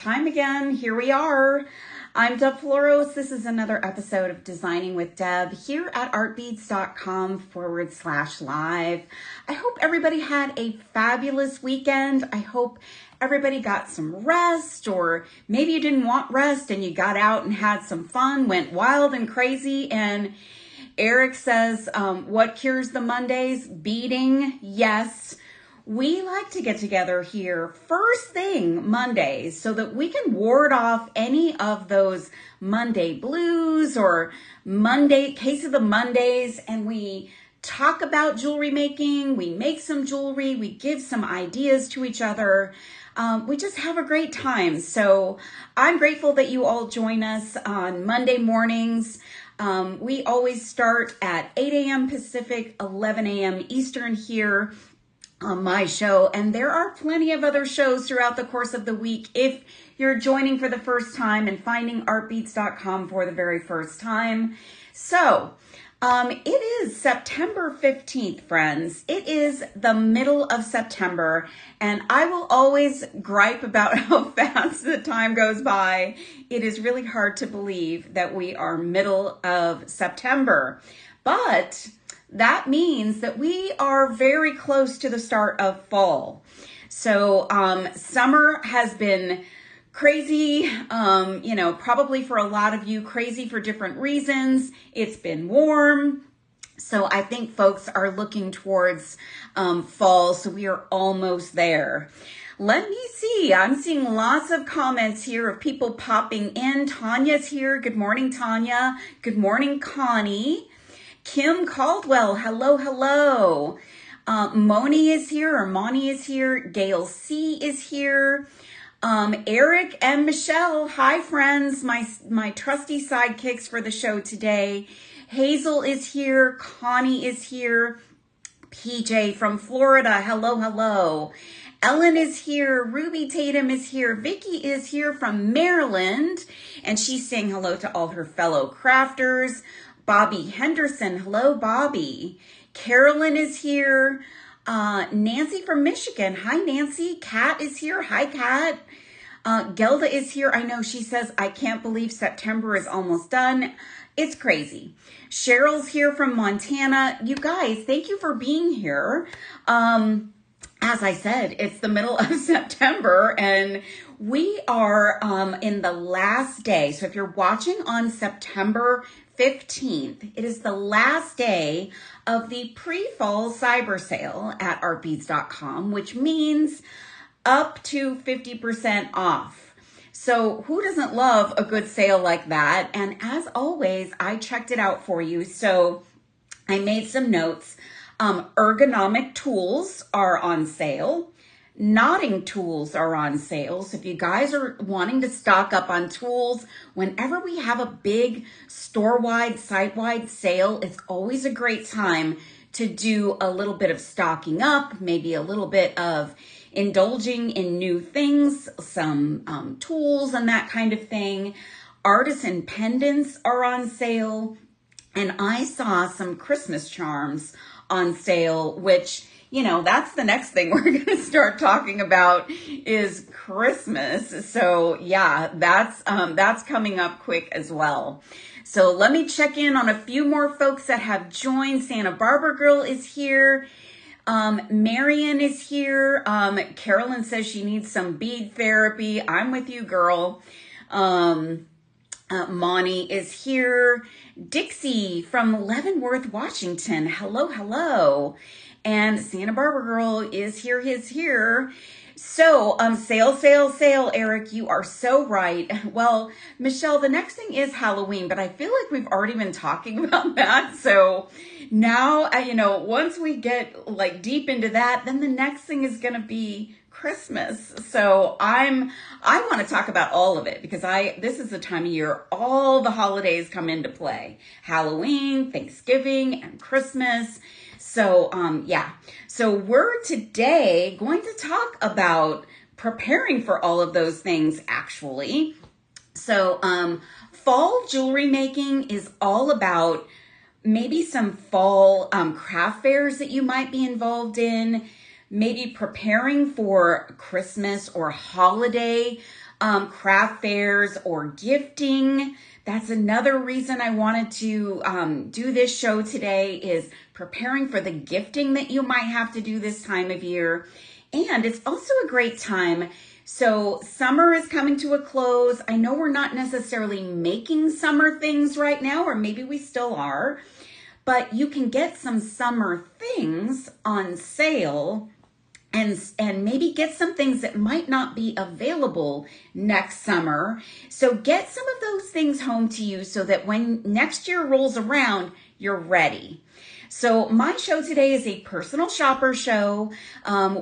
Time again, here we are. I'm Deb Floros. This is another episode of Designing with Deb here at artbeads.com/live. I hope everybody had a fabulous weekend. I hope everybody got some rest, or maybe you didn't want rest and you got out and had some fun, went wild and crazy. And Eric says, what cures the Mondays? Beading, yes. We like to get together here first thing Mondays so that we can ward off any of those Monday blues or case of the Mondays, and we talk about jewelry making, we make some jewelry, we give some ideas to each other. We just have a great time. So I'm grateful that you all join us on Monday mornings. We always start at 8 a.m. Pacific, 11 a.m. Eastern here on my show, and there are plenty of other shows throughout the course of the week if you're joining for the first time and finding artbeads.com for the very first time. So it is September 15th, friends. It is the middle of September, and I will always gripe about how fast the time goes by. It is really hard to believe that we are middle of September, but that means that we are very close to the start of fall. So summer has been crazy, probably for a lot of you, crazy for different reasons. It's been warm. So I think folks are looking towards fall. So we are almost there. Let me see. I'm seeing lots of comments here of people popping in. Tanya's here. Good morning, Tanya. Good morning, Connie. Kim Caldwell, hello. Moni is here. Gail C is here. Eric and Michelle, hi friends, my trusty sidekicks for the show today. Hazel is here. Connie is here. PJ from Florida, hello. Ellen is here. Ruby Tatum is here. Vicky is here from Maryland, and she's saying hello to all her fellow crafters. Bobby Henderson, hello, Bobby. Carolyn is here. Nancy from Michigan, hi, Nancy. Kat is here, hi, Kat. Gelda is here. I know she says, I can't believe September is almost done. It's crazy. Cheryl's here from Montana. You guys, thank you for being here. As I said, it's the middle of September, and we are in the last day. So if you're watching on September 15th, it is the last day of the pre-fall cyber sale at artbeads.com, which means up to 50% off. So who doesn't love a good sale like that? And as always, I checked it out for you. So I made some notes. Ergonomic tools are on sale. Knotting tools are on sale. So if you guys are wanting to stock up on tools, whenever we have a big store-wide, site-wide sale, it's always a great time to do a little bit of stocking up, maybe a little bit of indulging in new things, some tools and that kind of thing. Artisan pendants are on sale. And I saw some Christmas charms on sale, which, that's the next thing we're going to start talking about is Christmas. So yeah, that's coming up quick as well. So let me check in on a few more folks that have joined. Santa Barbara Girl is here. Marion is here. Carolyn says she needs some bead therapy. I'm with you, girl. Monty is here. Dixie from Leavenworth, Washington. Hello. And Santa Barbara Girl is here. So, sale, Eric, you are so right. Well, Michelle, the next thing is Halloween, but I feel like we've already been talking about that. So now, once we get deep into that, then the next thing is going to be Christmas. So I want to talk about all of it because this is the time of year all the holidays come into play. Halloween, Thanksgiving, and Christmas. So, So we're today going to talk about preparing for all of those things, actually. So, fall jewelry making is all about maybe some fall craft fairs that you might be involved in, maybe preparing for Christmas or holiday craft fairs or gifting. That's another reason I wanted to do this show today, is preparing for the gifting that you might have to do this time of year. And it's also a great time. So summer is coming to a close. I know we're not necessarily making summer things right now, or maybe we still are, but you can get some summer things on sale and maybe get some things that might not be available next summer. So get some of those things home to you so that when next year rolls around, you're ready. So my show today is a personal shopper show.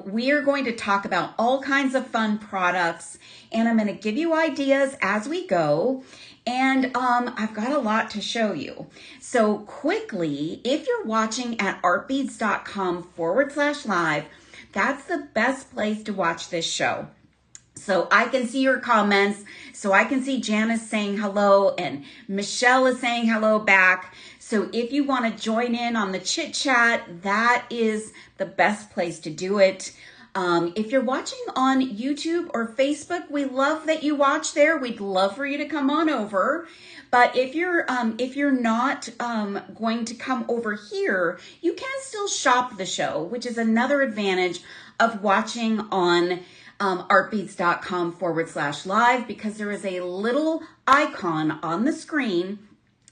We are going to talk about all kinds of fun products, and I'm going to give you ideas as we go. And I've got a lot to show you. So quickly, if you're watching at artbeads.com/live, that's the best place to watch this show. So I can see your comments. So I can see Janice saying hello and Michelle is saying hello back. So if you want to join in on the chit chat, that is the best place to do it. If you're watching on YouTube or Facebook, we love that you watch there. We'd love for you to come on over. But if you're not going to come over here, you can still shop the show, which is another advantage of watching on artbeads.com/live, because there is a little icon on the screen.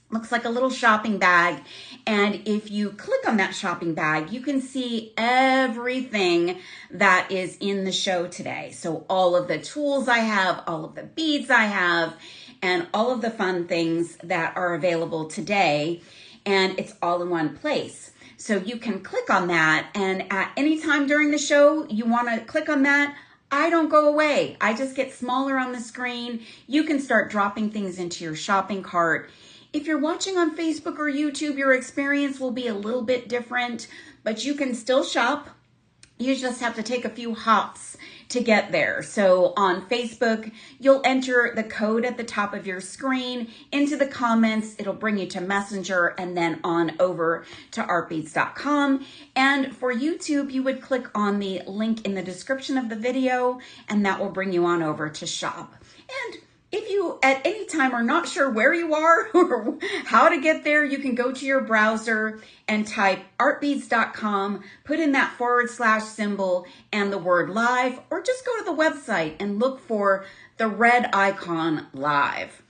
Looks like a little shopping bag. And if you click on that shopping bag, you can see everything that is in the show today. So all of the tools I have, all of the beads I have, and all of the fun things that are available today. And it's all in one place. So you can click on that. And at any time during the show, you want to click on that. I don't go away. I just get smaller on the screen. You can start dropping things into your shopping cart. If you're watching on Facebook or YouTube, your experience will be a little bit different, but you can still shop. You just have to take a few hops to get there. So on Facebook, you'll enter the code at the top of your screen into the comments. It'll bring you to Messenger and then on over to artbeads.com. And for YouTube, you would click on the link in the description of the video, and that will bring you on over to shop. And if you at any time are not sure where you are or how to get there, you can go to your browser and type artbeads.com, put in that / symbol and the word live, or just go to the website and look for the red icon live.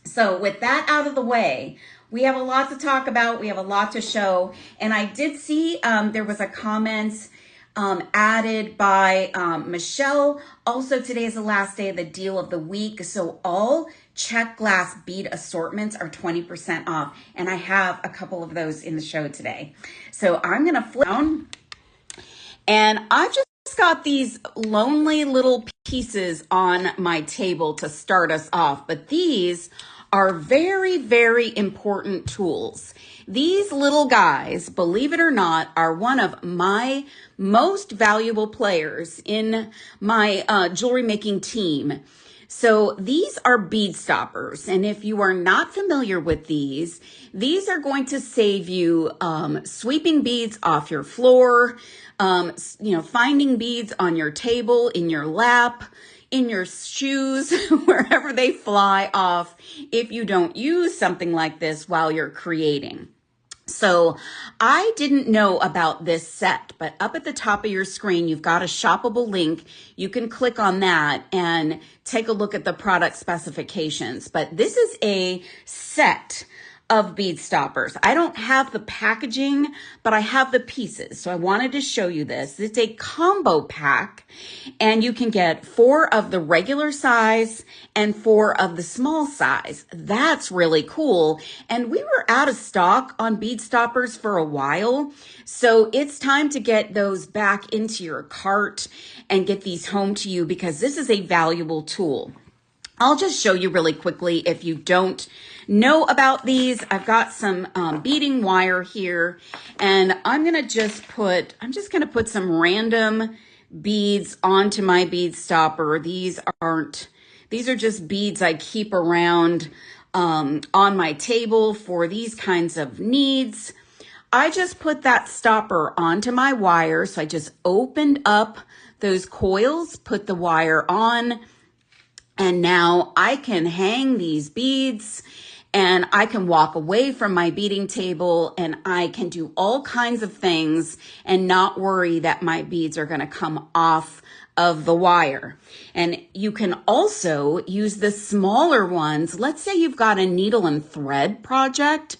So with that out of the way, we have a lot to talk about. We have a lot to show. And I did see there was a comment added by Michelle. Also, today is the last day of the deal of the week. So all check glass bead assortments are 20% off. And I have a couple of those in the show today. So I'm going to flip down. And I've just got these lonely little pieces on my table to start us off. But these are very, very important tools. These little guys, believe it or not, are one of my most valuable players in my jewelry making team. So these are bead stoppers. And if you are not familiar with these are going to save you sweeping beads off your floor, finding beads on your table, in your lap, in your shoes, wherever they fly off if you don't use something like this while you're creating. So I didn't know about this set, but up at the top of your screen, you've got a shoppable link. You can click on that and take a look at the product specifications. But this is a set of bead stoppers. I don't have the packaging, but I have the pieces. So I wanted to show you this. It's a combo pack, and you can get 4 of the regular size and 4 of the small size. That's really cool. And we were out of stock on bead stoppers for a while. So it's time to get those back into your cart and get these home to you, because this is a valuable tool. I'll just show you really quickly if you don't know about these. I've got some beading wire here, and I'm just going to put some random beads onto my bead stopper. These are just beads I keep around on my table for these kinds of needs. I just put that stopper onto my wire. So I just opened up those coils, put the wire on. And now I can hang these beads and I can walk away from my beading table and I can do all kinds of things and not worry that my beads are going to come off of the wire. And you can also use the smaller ones. Let's say you've got a needle and thread project.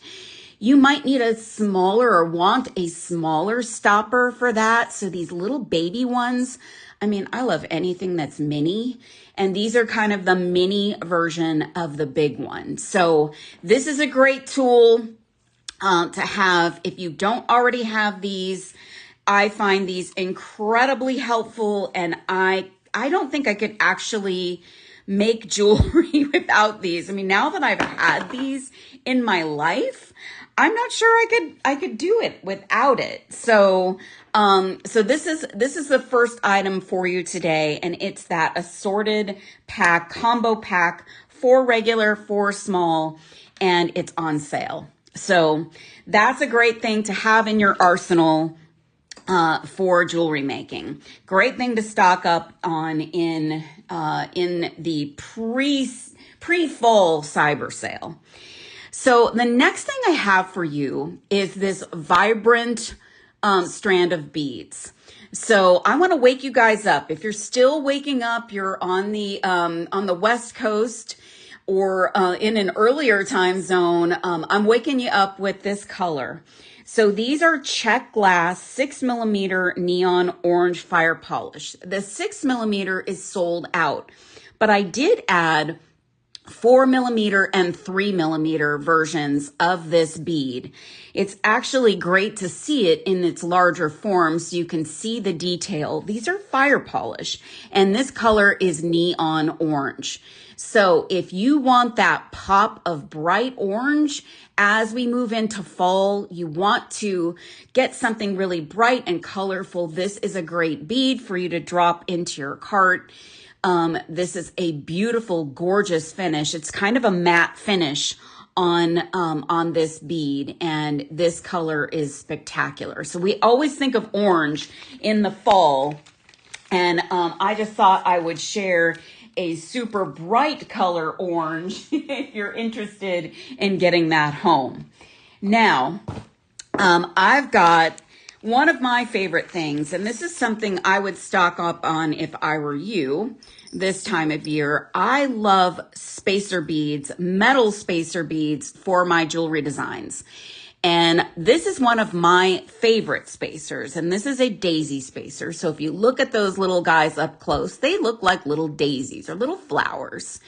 You might need a smaller or want a smaller stopper for that. So these little baby ones, I mean, I love anything that's mini, and these are kind of the mini version of the big one. So this is a great tool to have if you don't already have these. I find these incredibly helpful, and I don't think I could actually make jewelry without these. I mean, now that I've had these in my life, I'm not sure I could do it without it. So this is the first item for you today, and it's that assorted pack, combo pack, 4 regular, 4 small, and it's on sale. So that's a great thing to have in your arsenal for jewelry making. Great thing to stock up on in the pre-fall cyber sale. So the next thing I have for you is this vibrant strand of beads. So I want to wake you guys up. If you're still waking up, you're on the West Coast or in an earlier time zone, I'm waking you up with this color. So these are check glass 6mm neon orange fire polish. The 6mm is sold out, but I did add 4mm and 3mm versions of this bead. It's actually great to see it in its larger form so you can see the detail. These are fire polish, and this color is neon orange. So if you want that pop of bright orange as we move into fall, you want to get something really bright and colorful, this is a great bead for you to drop into your cart. This is a beautiful, gorgeous finish. It's kind of a matte finish on this bead, and this color is spectacular. So we always think of orange in the fall, and I just thought I would share a super bright color orange if you're interested in getting that home. Now, I've got one of my favorite things, and this is something I would stock up on if I were you this time of year. I love spacer beads, metal spacer beads for my jewelry designs. And this is one of my favorite spacers, and this is a daisy spacer. So if you look at those little guys up close, they look like little daisies or little flowers.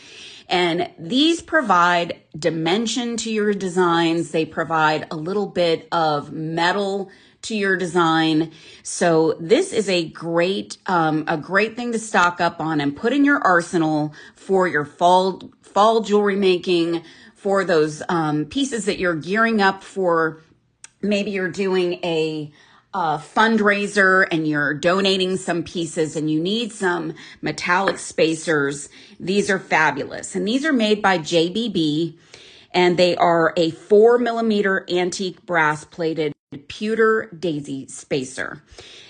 And these provide dimension to your designs. They provide a little bit of metal to your design. So this is a great thing to stock up on and put in your arsenal for your fall jewelry making, for those pieces that you're gearing up for. Maybe you're doing a fundraiser and you're donating some pieces and you need some metallic spacers. These are fabulous. And these are made by JBB, and they are a 4mm antique brass plated pewter daisy spacer.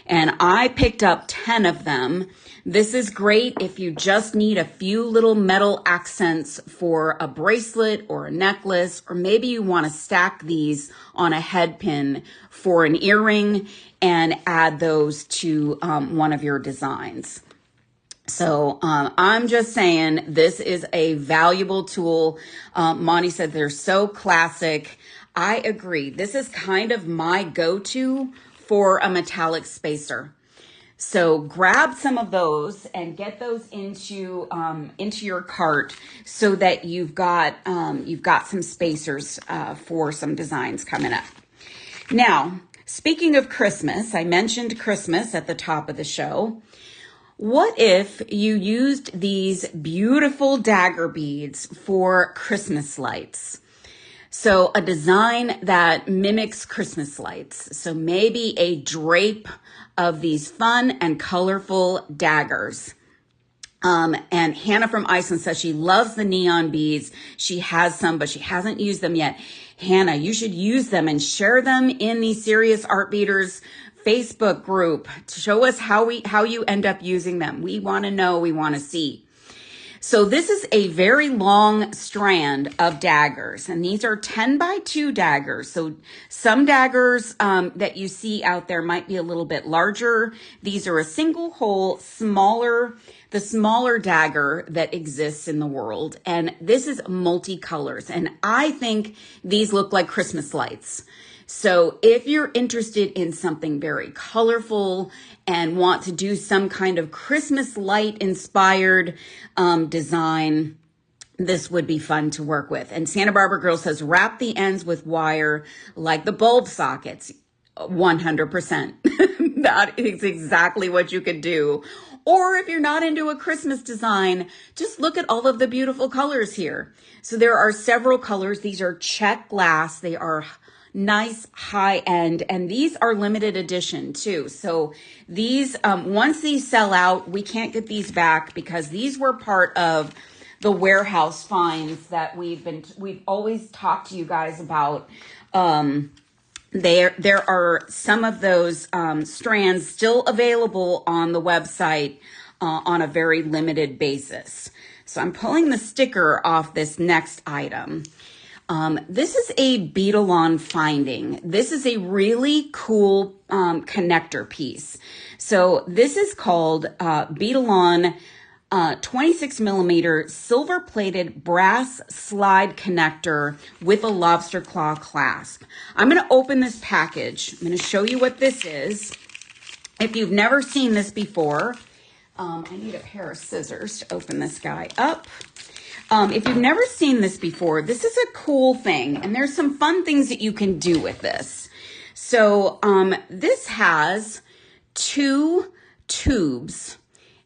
And I picked up 10 of them. This is great if you just need a few little metal accents for a bracelet or a necklace, or maybe you want to stack these on a head pin for an earring and add those to one of your designs. So I'm just saying this is a valuable tool. Monty said they're so classic. I agree. This is kind of my go-to for a metallic spacer. So grab some of those and get those into your cart so that you've got some spacers for some designs coming up. Now, speaking of Christmas, I mentioned Christmas at the top of the show. What if you used these beautiful dagger beads for Christmas lights? So a design that mimics Christmas lights. So maybe a drape of these fun and colorful daggers. And Hannah from Iceland says she loves the neon beads. She has some, but she hasn't used them yet. Hannah, you should use them and share them in the Serious Art Beaters Facebook group to show us how you end up using them. We want to know, we want to see. So this is a very long strand of daggers, and these are 10 by 2 daggers. So some daggers that you see out there might be a little bit larger. These are a single hole, the smaller dagger that exists in the world. And this is multicolors, and I think these look like Christmas lights. So if you're interested in something very colorful and want to do some kind of Christmas light inspired design, this would be fun to work with. And Santa Barbara Girl says, wrap the ends with wire like the bulb sockets. 100%. That is exactly what you could do. Or if you're not into a Christmas design, just look at all of the beautiful colors here. So there are several colors. These are check glass. They are nice high end, and these are limited edition too. So these, once these sell out, we can't get these back because these were part of the warehouse finds that we've always talked to you guys about. There are some of those strands still available on the website on a very limited basis. So I'm pulling the sticker off this next item. This is a Beadalon finding. This is a really cool connector piece. So this is called Beadalon 26 millimeter silver plated brass slide connector with a lobster claw clasp. I'm going to open this package. I'm going to show you what this is. If you've never seen this before, I need a pair of scissors to open this guy up. If you've never seen this before, this is a cool thing, and there's some fun things that you can do with this. So this has 2 tubes,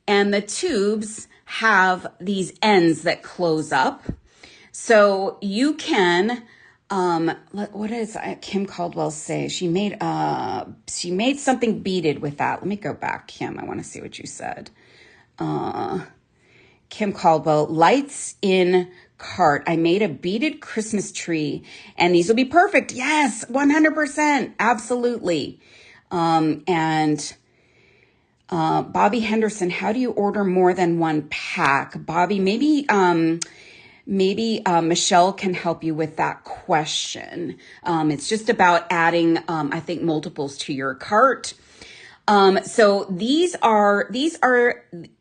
and the tubes have these ends that close up. So you can, what does Kim Caldwell say? She made something beaded with that. Let me go back, Kim. I want to see what you said. Kim Caldwell, lights in cart. I made a beaded Christmas tree, and these will be perfect. Yes, 100%. Absolutely. Bobby Henderson, how do you order more than one pack? Bobby, maybe Michelle can help you with that question. It's just about adding, I think, multiples to your cart. So these are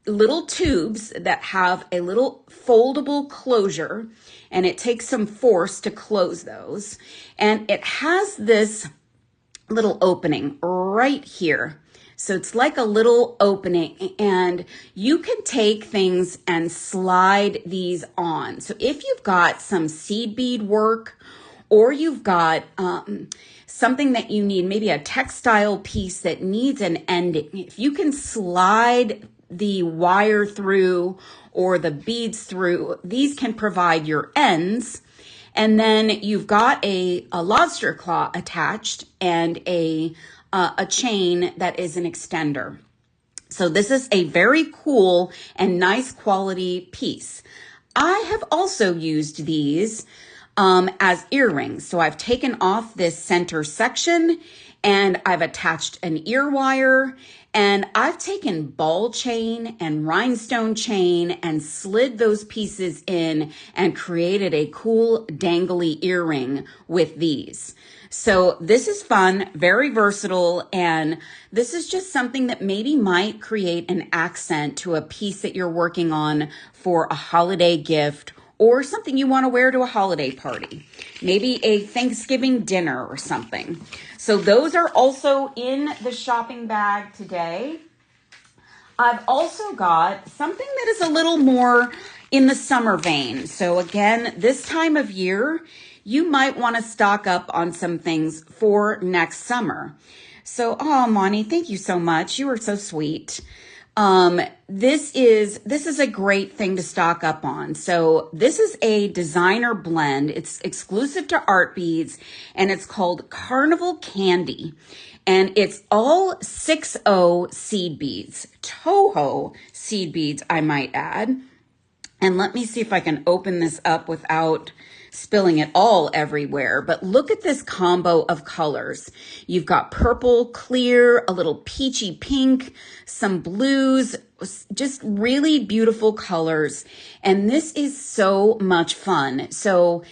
little tubes that have a little foldable closure, and it takes some force to close those. And it has this little opening right here. So it's like a little opening, and you can take things and slide these on. So if you've got some seed bead work, or you've got something that you need, maybe a textile piece that needs an ending, if you can slide the wire through or the beads through, these can provide your ends. And then you've got a lobster claw attached and a chain that is an extender. So this is a very cool and nice quality piece. I have also used these as earrings. So I've taken off this center section and I've attached an ear wire, and I've taken ball chain and rhinestone chain and slid those pieces in and created a cool dangly earring with these. So this is fun, very versatile, and this is just something that maybe might create an accent to a piece that you're working on for a holiday gift or something you want to wear to a holiday party, maybe a Thanksgiving dinner or something. So those are also in the shopping bag today. I've also got something that is a little more in the summer vein. So again, this time of year, you might want to stock up on some things for next summer. So, oh, Monty, thank you so much. You are so sweet. This is a great thing to stock up on. So this is a designer blend. It's exclusive to Art Beads, and it's called Carnival Candy. And it's all 6-0 seed beads, Toho seed beads, I might add. And let me see if I can open this up without spilling it all everywhere, but look at this combo of colors. You've got purple, clear, a little peachy pink, some blues, just really beautiful colors. And this is so much fun. So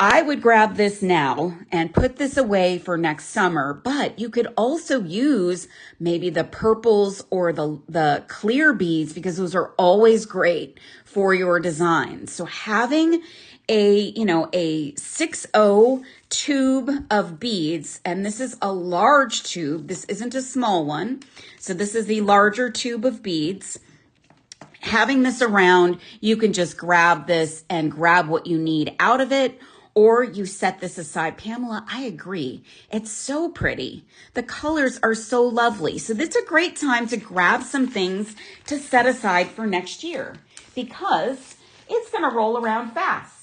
I would grab this now and put this away for next summer, but you could also use maybe the purples or the clear beads, because those are always great for your designs. So having a 6.0 tube of beads, and this is a large tube. This isn't a small one. So this is the larger tube of beads. Having this around, you can just grab this and grab what you need out of it, or you set this aside. Pamela, I agree. It's so pretty. The colors are so lovely. So this is a great time to grab some things to set aside for next year, because it's going to roll around fast.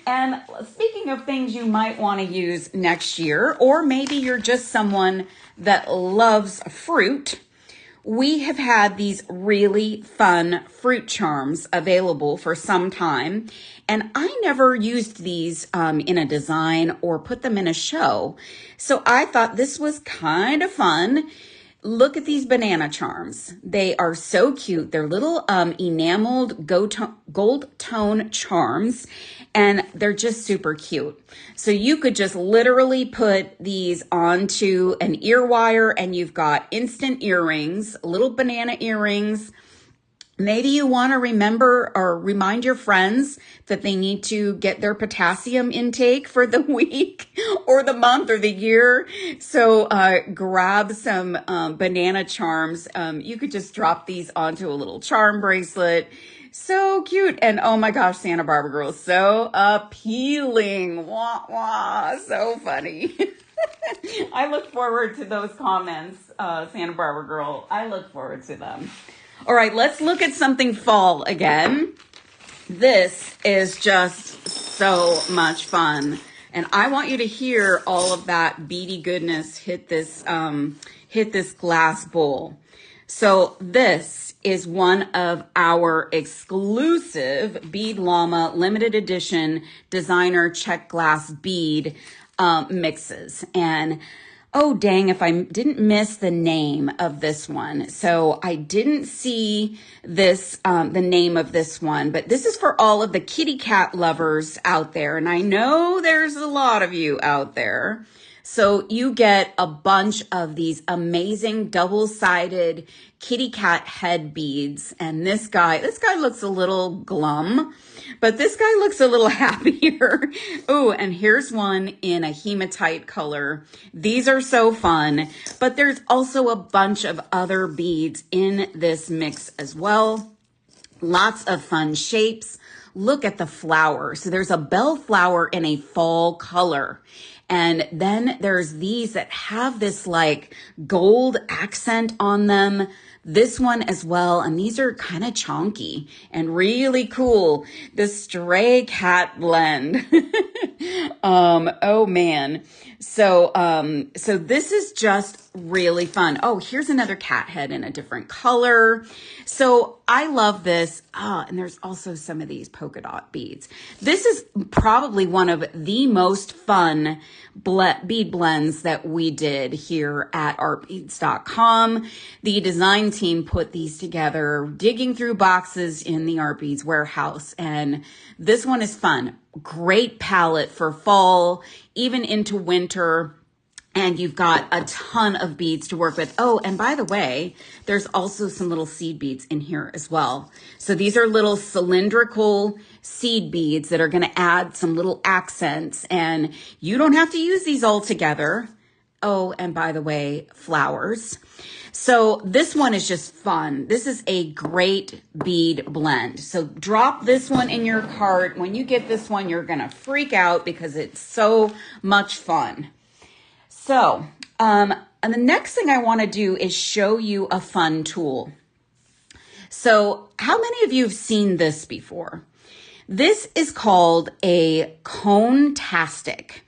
And speaking of things you might want to use next year, or maybe you're just someone that loves fruit, we have had these really fun fruit charms available for some time. And I never used these in a design or put them in a show. So I thought this was kind of fun. Look at these banana charms. They are so cute. They're little enameled gold tone charms, and they're just super cute. So you could just literally put these onto an ear wire, and you've got instant earrings, little banana earrings. Maybe you want to remember or remind your friends that they need to get their potassium intake for the week or the month or the year. So grab some banana charms. You could just drop these onto a little charm bracelet. So cute. And oh my gosh, Santa Barbara girl, so appealing. Wah, wah, so funny. I look forward to those comments, Santa Barbara girl. I look forward to them. All right, let's look at something fall again. This is just so much fun. And I want you to hear all of that beady goodness hit this glass bowl. So this is one of our exclusive Bead Llama limited edition designer check glass bead mixes. And oh, dang, if I didn't miss the name of this one. So I didn't see this, the name of this one, but this is for all of the kitty cat lovers out there. And I know there's a lot of you out there. So you get a bunch of these amazing double-sided kitty cat head beads. And this guy looks a little glum, but this guy looks a little happier. Oh, and here's one in a hematite color. These are so fun, but there's also a bunch of other beads in this mix as well. Lots of fun shapes. Look at the flower. So there's a bellflower in a fall color. And then there's these that have this like gold accent on them. This one as well. And these are kind of chonky and really cool. The stray cat blend. Oh man. So this is just really fun. Oh, here's another cat head in a different color. So I love this. And there's also some of these polka dot beads. This is probably one of the most fun bead blends that we did here at artbeads.com. The design team put these together, digging through boxes in the Art Beads warehouse. And this one is fun. Great palette for fall, even into winter. And you've got a ton of beads to work with. Oh, and by the way, there's also some little seed beads in here as well. So these are little cylindrical seed beads that are going to add some little accents. And you don't have to use these all together. Oh, and by the way, flowers. So this one is just fun. This is a great bead blend. So drop this one in your cart. When you get this one, you're going to freak out because it's so much fun. So, and the next thing I want to do is show you a fun tool. So how many of you have seen this before? This is called a cone-tastic.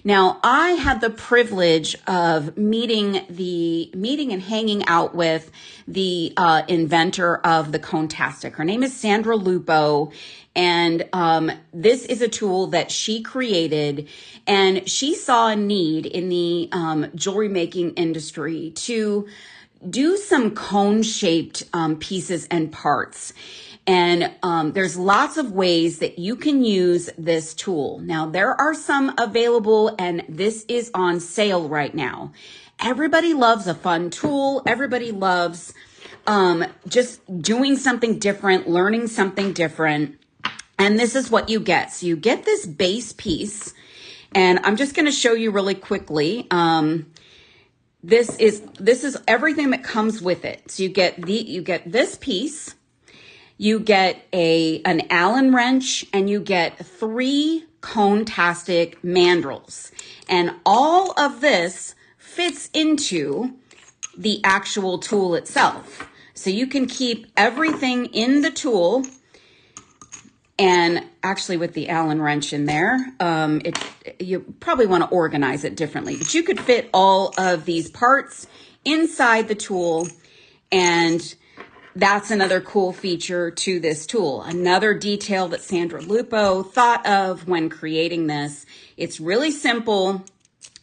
Now, I had the privilege of meeting and hanging out with the inventor of the cone-tastic. Her name is Sandra Lupo, And this is a tool that she created, and she saw a need in the jewelry making industry to do some cone-shaped pieces and parts. And there's lots of ways that you can use this tool. Now, there are some available, and this is on sale right now. Everybody loves a fun tool. Everybody loves just doing something different, learning something different. And this is what you get. So you get this base piece, and I'm just going to show you really quickly. This is everything that comes with it. So you get this piece, you get an Allen wrench, and you get 3 cone-tastic mandrels. And all of this fits into the actual tool itself. So you can keep everything in the tool. And actually with the Allen wrench in there, you probably want to organize it differently, but you could fit all of these parts inside the tool. And that's another cool feature to this tool. Another detail that Sandra Lupo thought of when creating this. It's really simple.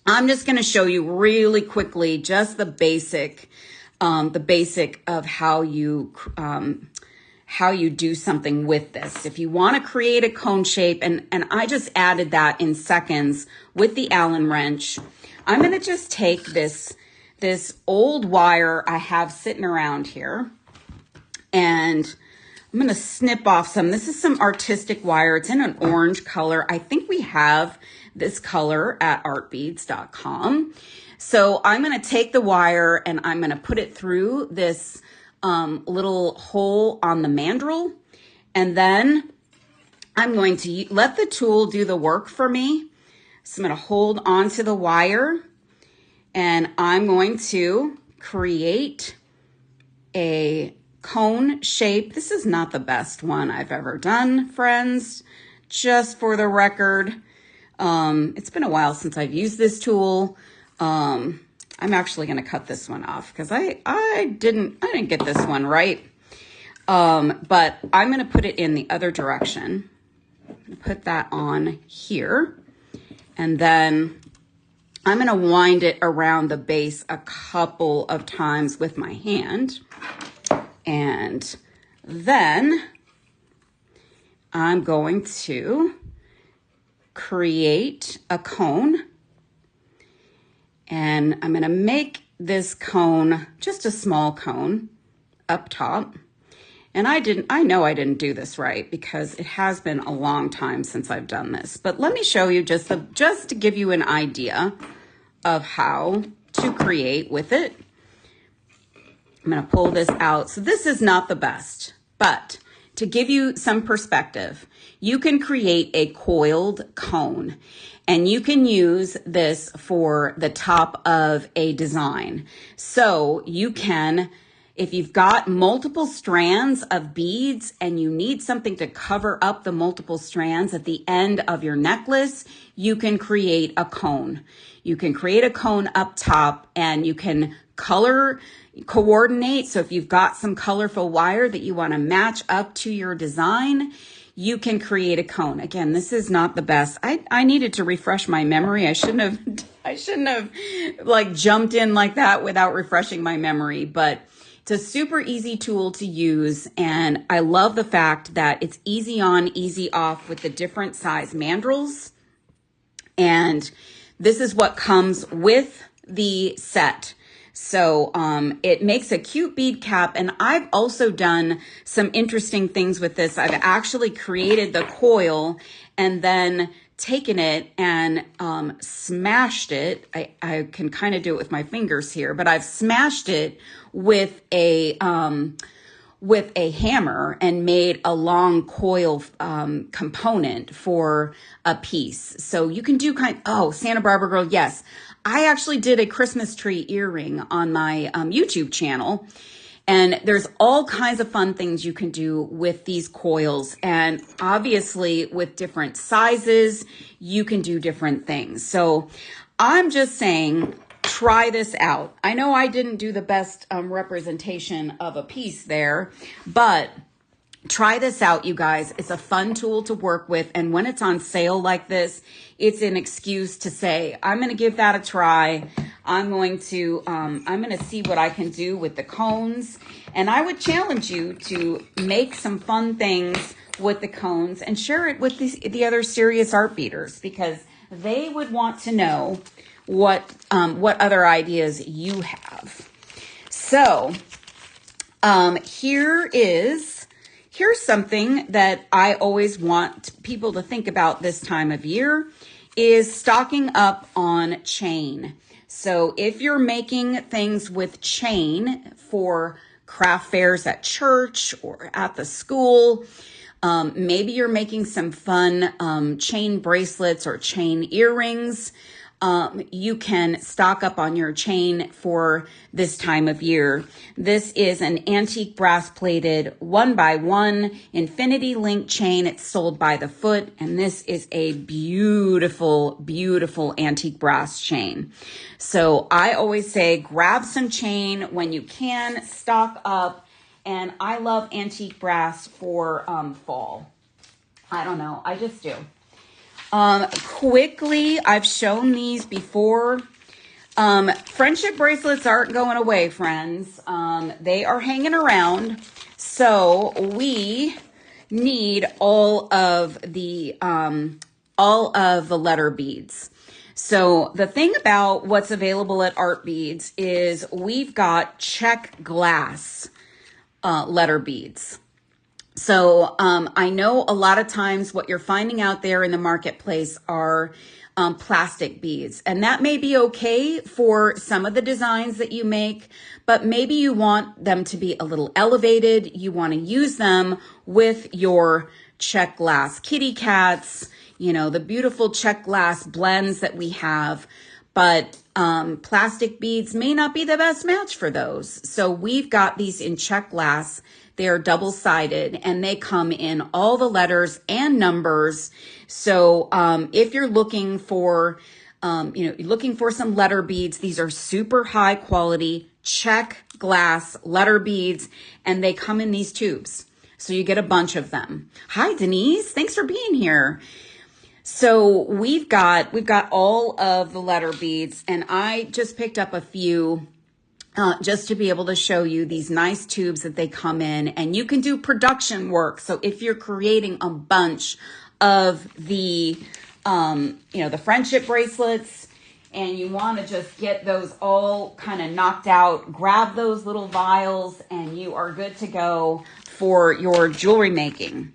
I'm just going to show you really quickly just the basic of how you do something with this. If you want to create a cone shape, and I just added that in seconds with the Allen wrench, I'm going to just take this old wire I have sitting around here, and I'm going to snip off some. This is some artistic wire. It's in an orange color. I think we have this color at artbeads.com. So I'm going to take the wire and I'm going to put it through this little hole on the mandrel. And then I'm going to let the tool do the work for me. So I'm going to hold onto the wire, and I'm going to create a cone shape. This is not the best one I've ever done, friends, just for the record. It's been a while since I've used this tool. I'm actually going to cut this one off because I didn't get this one right. But I'm going to put it in the other direction. I'm going to put that on here, and then I'm going to wind it around the base a couple of times with my hand. And then I'm going to create a cone, and I'm going to make this cone just a small cone up top. And I know I didn't do this right because it has been a long time since I've done this, but let me show you just to give you an idea of how to create with it. I'm going to pull this out. So this is not the best, but to give you some perspective, you can create a coiled cone, and you can use this for the top of a design. So you can, if you've got multiple strands of beads and you need something to cover up the multiple strands at the end of your necklace, you can create a cone. You can create a cone up top, and you can color coordinate. So if you've got some colorful wire that you want to match up to your design, you can create a cone. Again, this is not the best. I needed to refresh my memory. I shouldn't have like jumped in like that without refreshing my memory, but it's a super easy tool to use. And I love the fact that it's easy on, easy off with the different size mandrels. And this is what comes with the set. So it makes a cute bead cap, and I've also done some interesting things with this. I've actually created the coil and then taken it and smashed it. I can kind of do it with my fingers here, but I've smashed it with a hammer and made a long coil component for a piece. So you can do Santa Barbara Girl, yes. I actually did a Christmas tree earring on my YouTube channel, and there's all kinds of fun things you can do with these coils. And obviously with different sizes, you can do different things. So I'm just saying, try this out. I know I didn't do the best representation of a piece there, but Try this out, you guys. It's a fun tool to work with. And when it's on sale like this, it's an excuse to say, I'm going to give that a try. I'm going to see what I can do with the cones. And I would challenge you to make some fun things with the cones and share it with the other serious art beaters, because they would want to know what other ideas you have. So here's something that I always want people to think about this time of year, is stocking up on chain. So if you're making things with chain for craft fairs at church or at the school, maybe you're making some fun chain bracelets or chain earrings. You can stock up on your chain for this time of year. This is an antique brass plated 1x1 infinity link chain. It's sold by the foot, and this is a beautiful, beautiful antique brass chain. So I always say grab some chain when you can, stock up, and I love antique brass for fall. I don't know, I just do. Quickly, I've shown these before. Friendship bracelets aren't going away, friends. They are hanging around. So we need all of the letter beads. So the thing about what's available at Art Beads is we've got check glass letter beads. So I know a lot of times what you're finding out there in the marketplace are plastic beads, and that may be okay for some of the designs that you make, but maybe you want them to be a little elevated. You want to use them with your check glass kitty cats, you know, the beautiful check glass blends that we have, but plastic beads may not be the best match for those. So we've got these in check glass. They are double-sided, and they come in all the letters and numbers. So if you're looking for, looking for some letter beads, these are super high quality check glass letter beads, and they come in these tubes. So you get a bunch of them. Hi, Denise. Thanks for being here. So we've got all of the letter beads, and I just picked up a few just to be able to show you these nice tubes that they come in, and you can do production work. So if you're creating a bunch of the, the friendship bracelets, and you want to just get those all kind of knocked out, grab those little vials, and you are good to go for your jewelry making.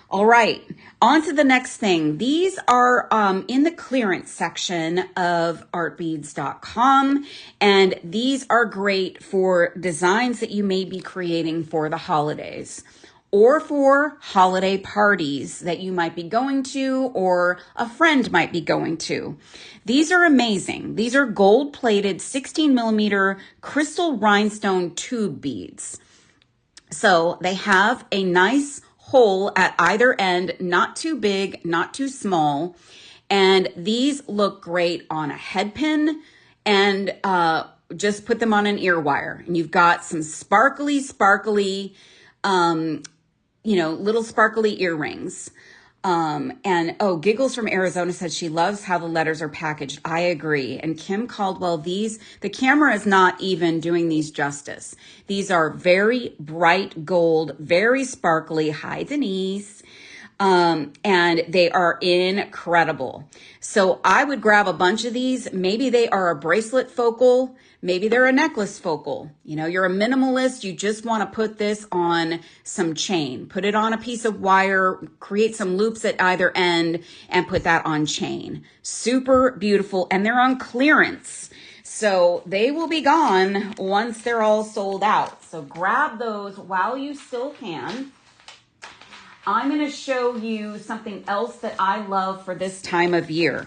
All right, on to the next thing. These are in the clearance section of artbeads.com, and these are great for designs that you may be creating for the holidays or for holiday parties that you might be going to or a friend might be going to. These are amazing. These are gold-plated 16mm crystal rhinestone tube beads. So they have a nice hole at either end, not too big, not too small. And these look great on a head pin, and just put them on an ear wire. And you've got some sparkly, little sparkly earrings. Giggles from Arizona said she loves how the letters are packaged. I agree. And Kim Caldwell, the camera is not even doing these justice. These are very bright gold, very sparkly. Hi, Denise. And they are incredible. So I would grab a bunch of these. Maybe they are a bracelet focal. Maybe they're a necklace focal. You know, you're a minimalist. You just want to put this on some chain. Put it on a piece of wire, create some loops at either end, and put that on chain. Super beautiful. And they're on clearance. So they will be gone once they're all sold out. So grab those while you still can. I'm going to show you something else that I love for this time of year.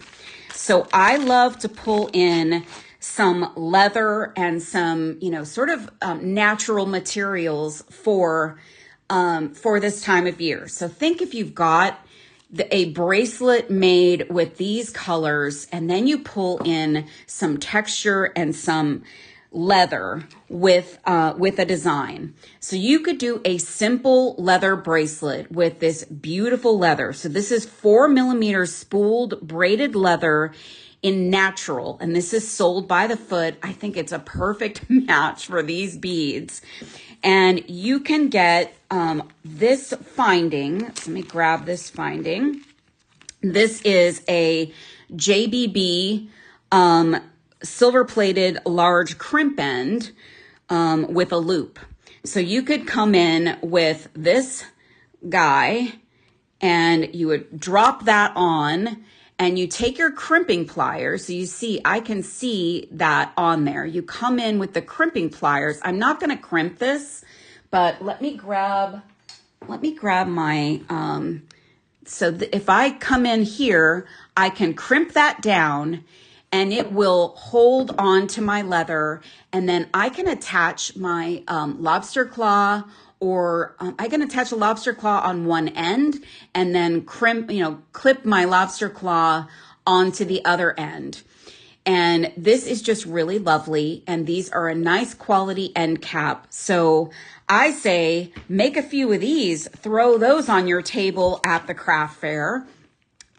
So I love to pull in some leather and some, natural materials for this time of year. So think if you've got a bracelet made with these colors, and then you pull in some texture and some leather with a design. So you could do a simple leather bracelet with this beautiful leather. So this is 4mm spooled braided leather in natural, and this is sold by the foot. I think it's a perfect match for these beads. And you can get this finding. Let me grab this finding. This is a JBB silver plated large crimp end with a loop. So you could come in with this guy and you would drop that on, and you take your crimping pliers. So you see, I can see that on there. You come in with the crimping pliers. I'm not going to crimp this, but let me grab my, if I come in here, I can crimp that down and it will hold on to my leather. And then I can attach my lobster claw, or I can attach a lobster claw on one end and then clip my lobster claw onto the other end. And this is just really lovely. And these are a nice quality end cap. So I say make a few of these, throw those on your table at the craft fair.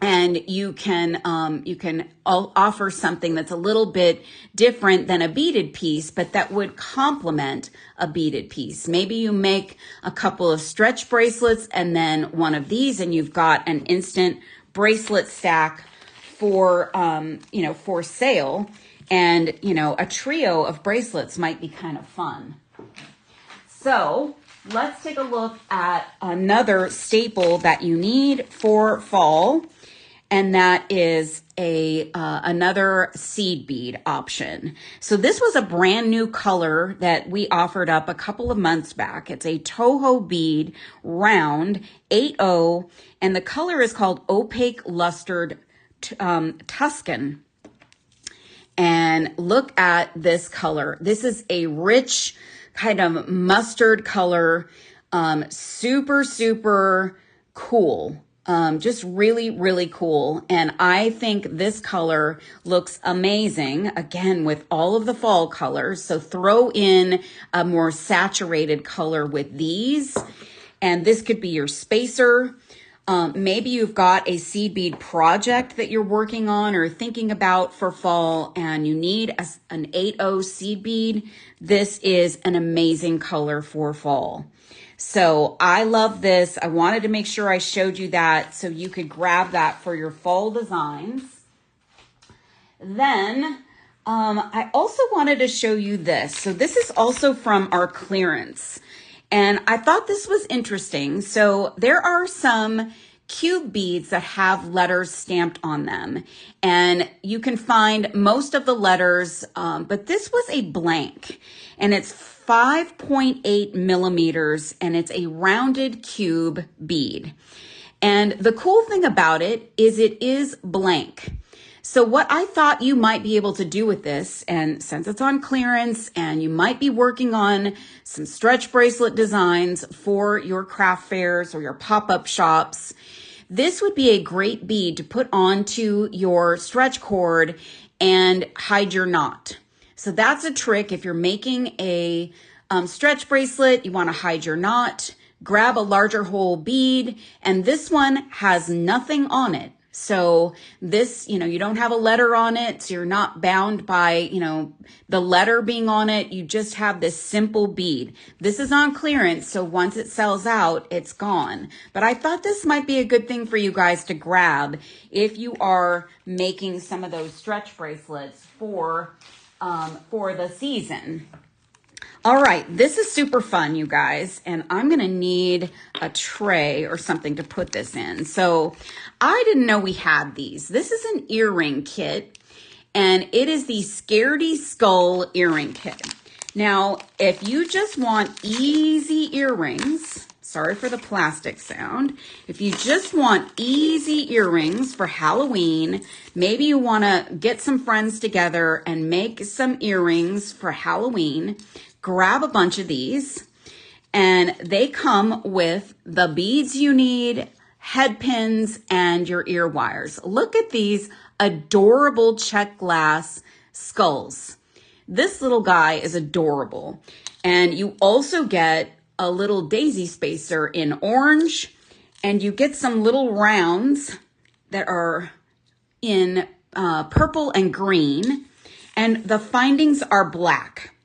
And you can offer something that's a little bit different than a beaded piece, but that would complement a beaded piece. Maybe you make a couple of stretch bracelets and then one of these, and you've got an instant bracelet stack for for sale. And a trio of bracelets might be kind of fun. So let's take a look at another staple that you need for fall. And that is another seed bead option. So this was a brand new color that we offered up a couple of months back. It's a Toho bead, round, 8-0, and the color is called Opaque Lustered Tuscan. And look at this color. This is a rich kind of mustard color, super, super cool. Just really, really cool. And I think this color looks amazing, again, with all of the fall colors. So throw in a more saturated color with these. And this could be your spacer. Maybe you've got a seed bead project that you're working on or thinking about for fall, and you need an 8-0 seed bead. This is an amazing color for fall. So I love this. I wanted to make sure I showed you that so you could grab that for your fall designs. Then I also wanted to show you this. So this is also from our clearance. And I thought this was interesting. So there are some cube beads that have letters stamped on them. And you can find most of the letters, but this was a blank. And it's 5.8 millimeters, and it's a rounded cube bead. And the cool thing about it is blank. So what I thought you might be able to do with this, and since it's on clearance and you might be working on some stretch bracelet designs for your craft fairs or your pop-up shops, this would be a great bead to put onto your stretch cord and hide your knot. So that's a trick. If you're making a stretch bracelet, you want to hide your knot, grab a larger hole bead, and this one has nothing on it. So this, you don't have a letter on it, so you're not bound by, the letter being on it. You just have this simple bead. This is on clearance, so once it sells out, it's gone. But I thought this might be a good thing for you guys to grab if you are making some of those stretch bracelets for the season. All right, this is super fun, you guys, and I'm going to need a tray or something to put this in. So I didn't know we had these. This is an earring kit, and it is the Scaredy Skull earring kit. Now, if you just want easy earrings, sorry for the plastic sound. If you just want easy earrings for Halloween, maybe you want to get some friends together and make some earrings for Halloween, grab a bunch of these, and they come with the beads you need, head pins, and your ear wires. Look at these adorable check glass skulls. This little guy is adorable. And you also get a little daisy spacer in orange, and you get some little rounds that are in purple and green, and the findings are black.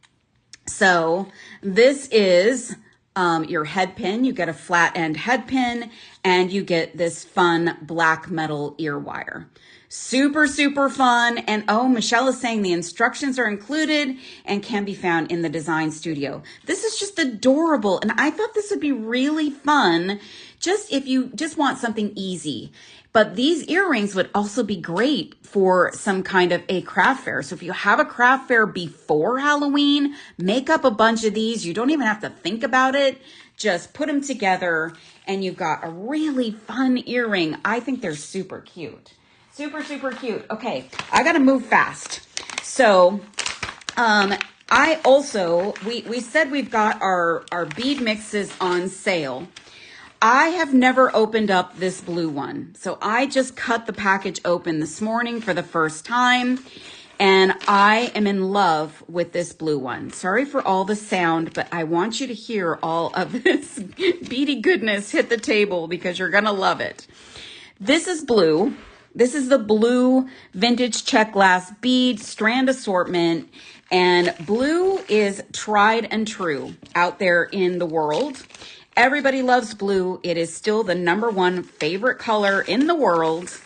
So this is your head pin. You get a flat end head pin, and you get this fun black metal ear wire. Super, super fun. And oh, Michelle is saying the instructions are included and can be found in the design studio. This is just adorable. And I thought this would be really fun just if you just want something easy. But these earrings would also be great for some kind of a craft fair. So if you have a craft fair before Halloween, make up a bunch of these. You don't even have to think about it. Just put them together and you've got a really fun earring. I think they're super cute. Super, super cute. Okay, I got to move fast. So I also, we said we've got our bead mixes on sale. I have never opened up this blue one. So I just cut the package open this morning for the first time, and I am in love with this blue one. Sorry for all the sound, but I want you to hear all of this beady goodness hit the table because you're going to love it. This is blue. This is the blue vintage check glass bead strand assortment, and blue is tried and true out there in the world. Everybody loves blue. It is still the #1 favorite color in the world.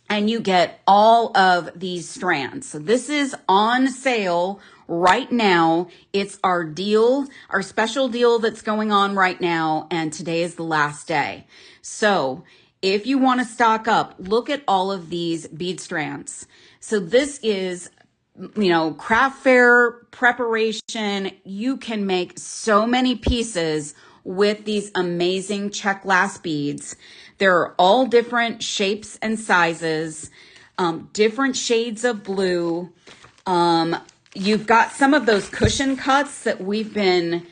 And you get all of these strands. So this is on sale right now. It's our deal, our special deal that's going on right now. And today is the last day. So if you want to stock up, look at all of these bead strands. So this is, craft fair preparation. You can make so many pieces with these amazing check glass beads. They're all different shapes and sizes, different shades of blue. You've got some of those cushion cuts that we've been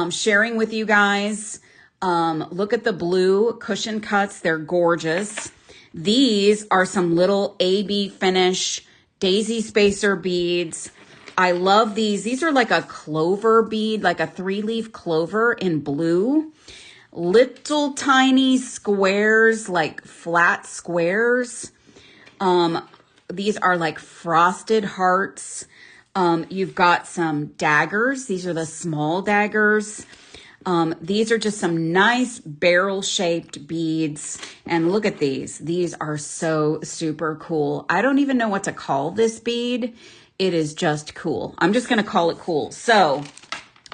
sharing with you guys. Look at the blue cushion cuts. They're gorgeous. These are some little AB finish daisy spacer beads. I love these. These are like a clover bead, like a 3-leaf clover in blue. Little tiny squares, like flat squares. These are like frosted hearts. You've got some daggers. These are the small daggers. These are just some nice barrel-shaped beads. And look at these. These are so super cool. I don't even know what to call this bead. It is just cool. I'm just going to call it cool. So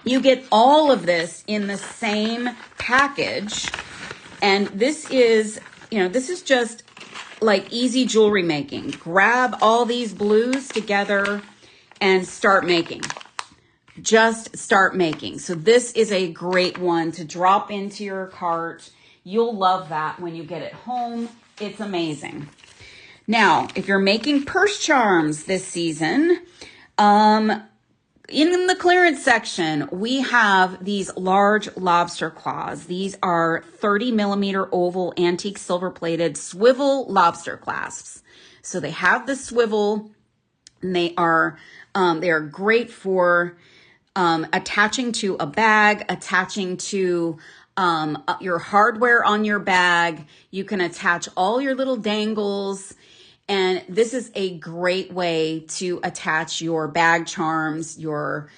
you get all of this in the same package. And this is, this is just like easy jewelry making. Grab all these blues together and start making. Just start making. So this is a great one to drop into your cart. You'll love that when you get it home. It's amazing. Now, if you're making purse charms this season, in the clearance section, we have these large lobster claws. These are 30mm oval antique silver plated swivel lobster clasps. So they have the swivel, and they are great for attaching to a bag, attaching to your hardware on your bag. You can attach all your little dangles. And this is a great way to attach your bag charms, your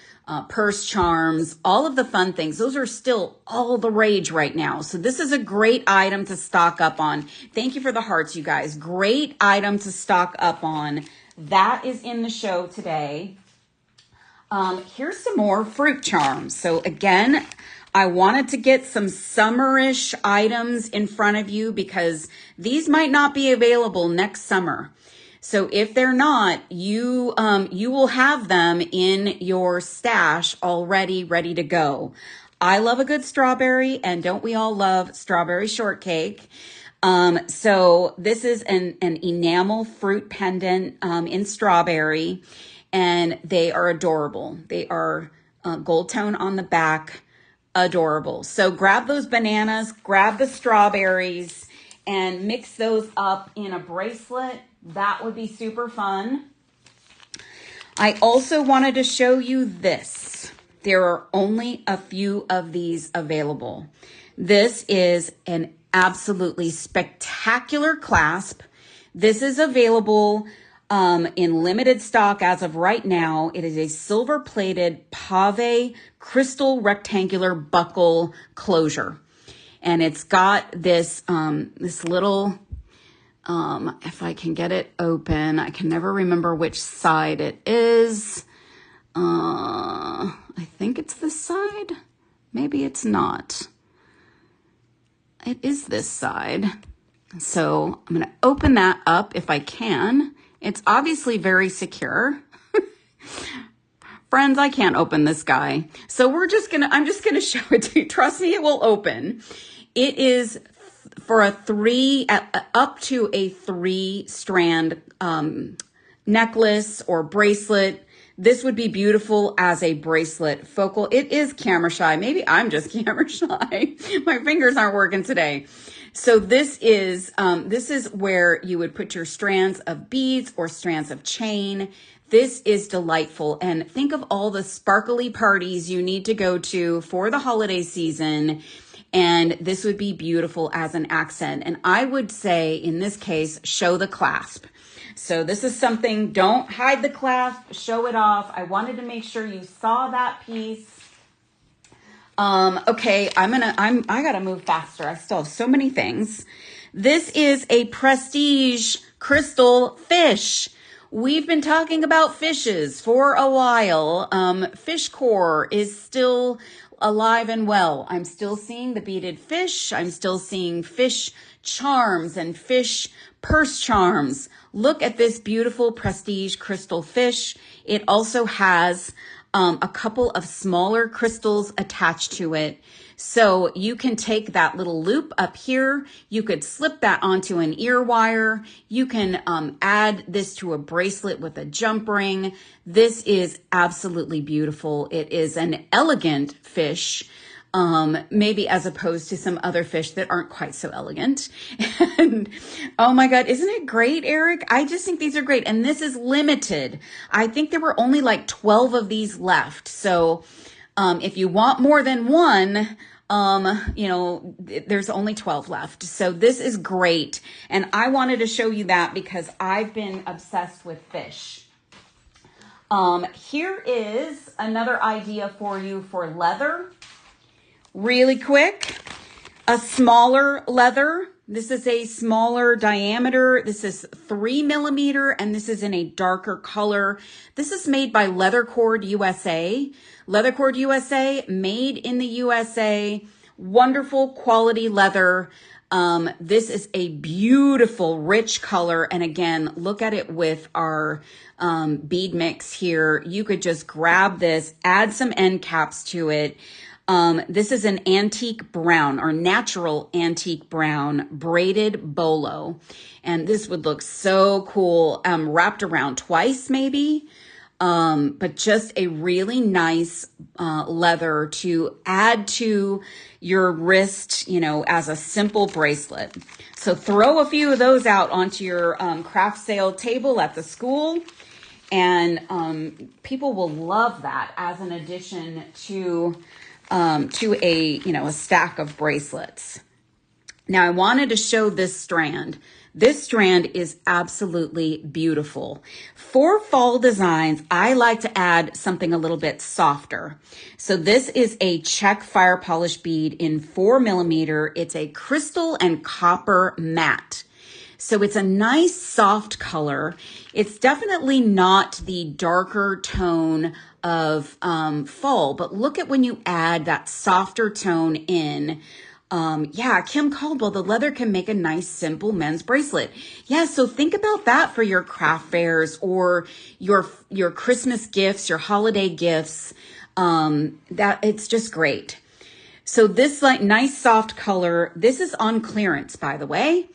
purse charms, all of the fun things. Those are still all the rage right now. So this is a great item to stock up on. Thank you for the hearts, you guys. Great item to stock up on. That is in the show today. Here's some more fruit charms. So again, I wanted to get some summerish items in front of you because these might not be available next summer. So if they're not, you will have them in your stash already ready to go. I love a good strawberry, and don't we all love strawberry shortcake? So this is an enamel fruit pendant in strawberry, and they are adorable. They are gold tone on the back. Adorable. So grab those bananas, grab the strawberries, and mix those up in a bracelet. That would be super fun. I also wanted to show you this. There are only a few of these available. This is an absolutely spectacular clasp. This is available in limited stock as of right now. It is a silver-plated pave crystal rectangular buckle closure. And it's got this, this little, if I can get it open, I can never remember which side it is. I think it's this side. Maybe it's not. It is this side. So I'm going to open that up if I can. It's obviously very secure. Friends, I can't open this guy. So I'm just going to show it to you. Trust me, it will open. It is for up to a 3-strand necklace or bracelet. This would be beautiful as a bracelet focal. It is camera shy. Maybe I'm just camera shy. My fingers aren't working today. So this is where you would put your strands of beads or strands of chain. This is delightful. And think of all the sparkly parties you need to go to for the holiday season. And this would be beautiful as an accent. And I would say, in this case, show the clasp. So this is something, don't hide the clasp, show it off. I wanted to make sure you saw that piece. Okay, I gotta move faster. I still have so many things. This is a prestige crystal fish. We've been talking about fishes for a while. ENCORE is still alive and well. I'm still seeing the beaded fish. I'm still seeing fish charms and fish purse charms. Look at this beautiful prestige crystal fish. It also has a couple of smaller crystals attached to it. So you can take that little loop up here. You could slip that onto an ear wire. You can add this to a bracelet with a jump ring. This is absolutely beautiful. It is an elegant fish. Maybe as opposed to some other fish that aren't quite so elegant. And oh my God, isn't it great, Eric? I just think these are great. And this is limited. I think there were only like 12 of these left. So, if you want more than one, there's only 12 left. So this is great. And I wanted to show you that because I've been obsessed with fish. Here is another idea for you for leather. Really quick, a smaller leather. This is a smaller diameter. This is 3 millimeter, and this is in a darker color. This is made by Leathercord USA. Leathercord USA, made in the USA. Wonderful quality leather. This is a beautiful, rich color. And again, look at it with our bead mix here. You could just grab this, add some end caps to it. This is an antique brown or natural antique brown braided bolo. And this would look so cool, wrapped around twice maybe. But just a really nice, leather to add to your wrist, as a simple bracelet. So throw a few of those out onto your, craft sale table at the school. And, people will love that as an addition to a stack of bracelets. Now I wanted to show this strand. This strand is absolutely beautiful. For fall designs, I like to add something a little bit softer. So this is a check fire polish bead in 4 millimeter. It's a crystal and copper matte. So it's a nice soft color. It's definitely not the darker tone of fall, but look at when you add that softer tone in. Kim Caldwell, the leather can make a nice, simple men's bracelet. Yeah, so think about that for your craft fairs or your Christmas gifts, your holiday gifts. That it's just great. So this nice soft color, this is on clearance, by the way.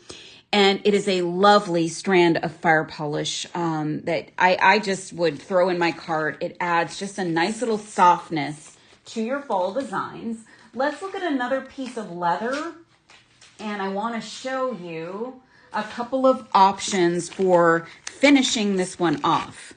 And it is a lovely strand of fire polish that I just would throw in my cart. It adds just a nice little softness to your fall designs. Let's look at another piece of leather. And I want to show you a couple of options for finishing this one off.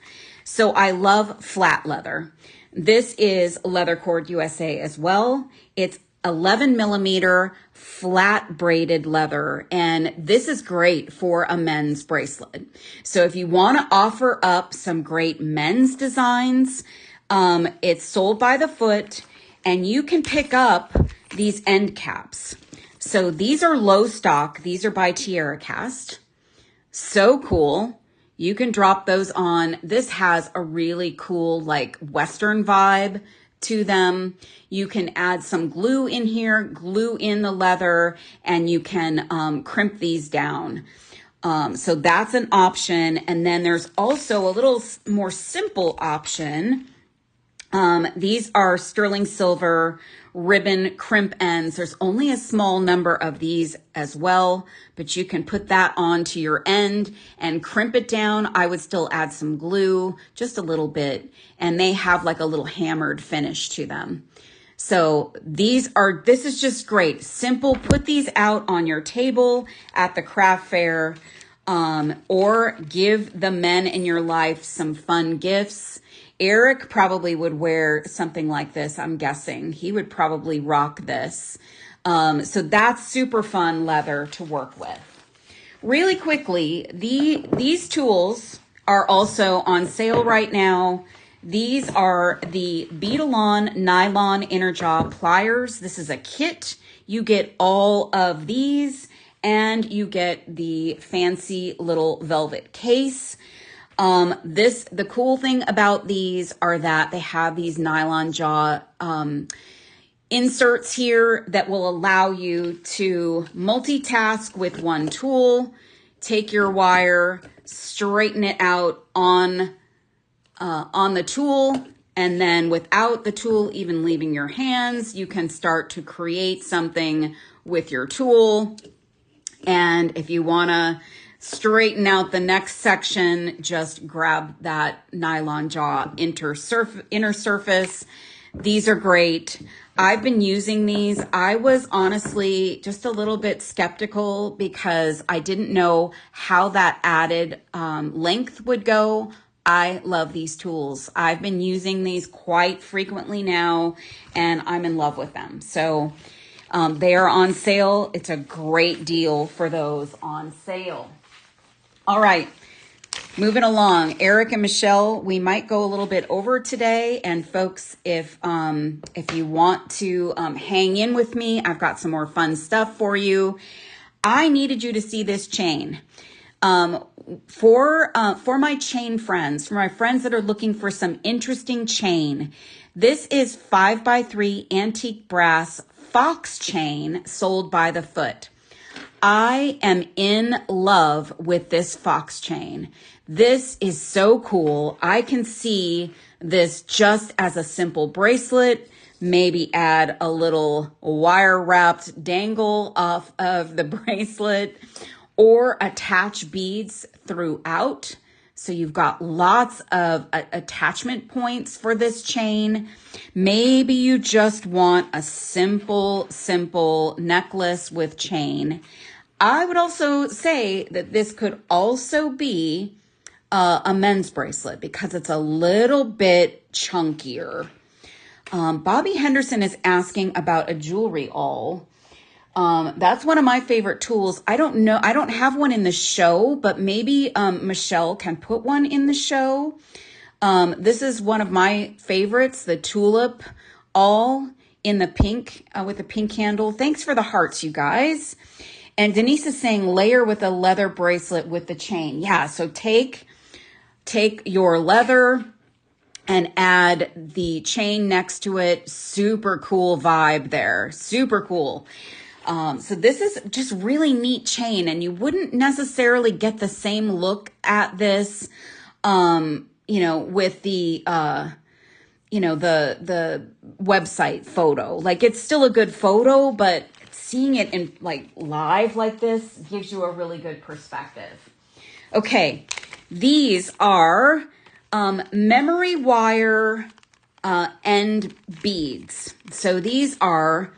So I love flat leather. This is Leather Cord USA as well. It's 11 millimeter flat braided leather. And this is great for a men's bracelet. So if you want to offer up some great men's designs, it's sold by the foot and you can pick up these end caps. So these are low stock. These are by Tierra Cast. So cool. You can drop those on. This has a really cool, like Western vibe to them. You can add some glue in here, glue in the leather, and you can crimp these down. So that's an option. And then there's also a little more simple option. These are sterling silver ribbon crimp ends. There's only a small number of these as well, but you can put that onto your end and crimp it down. I would still add some glue, just a little bit, and they have like a little hammered finish to them. So this is just great. Simple, put these out on your table at the craft fair, or give the men in your life some fun gifts. Eric probably would wear something like this, I'm guessing. He would probably rock this. So that's super fun leather to work with. Really quickly, these tools are also on sale right now. These are the Beadalon Nylon Inner Jaw Pliers. This is a kit. You get all of these and you get the fancy little velvet case. The cool thing about these are that they have these nylon jaw inserts here that will allow you to multitask with one tool, take your wire, straighten it out on the tool, and then without the tool even leaving your hands, you can start to create something with your tool. And if you want to straighten out the next section, just grab that nylon jaw inner surface. These are great. I've been using these. I was honestly just a little bit skeptical because I didn't know how that added length would go. I love these tools. I've been using these quite frequently now, and I'm in love with them. So they are on sale. It's a great deal for those on sale. All right, moving along. Eric and Michelle, we might go a little bit over today. And folks, if you want to hang in with me, I've got some more fun stuff for you. I needed you to see this chain. For my chain friends, for my friends that are looking for some interesting chain, this is 5x3 antique brass fox chain sold by the foot. I am in love with this fox chain. This is so cool. I can see this just as a simple bracelet, maybe add a little wire wrapped dangle off of the bracelet, or attach beads throughout. So you've got lots of attachment points for this chain. Maybe you just want a simple necklace with chain. I would also say that this could also be a men's bracelet because it's a little bit chunkier. Bobby Henderson is asking about a jewelry awl. That's one of my favorite tools. I don't know. I don't have one in the show, but maybe Michelle can put one in the show. This is one of my favorites, the tulip awl in the pink, with the pink handle. Thanks for the hearts, you guys. And Denise is saying layer with a leather bracelet with the chain. Yeah, so take your leather and add the chain next to it. Super cool vibe there. Super cool. So this is just really neat chain, and you wouldn't necessarily get the same look at this, with the, the website photo. Like, it's still a good photo, but seeing it in like live like this gives you a really good perspective. Okay. These are, memory wire, end beads. So these are,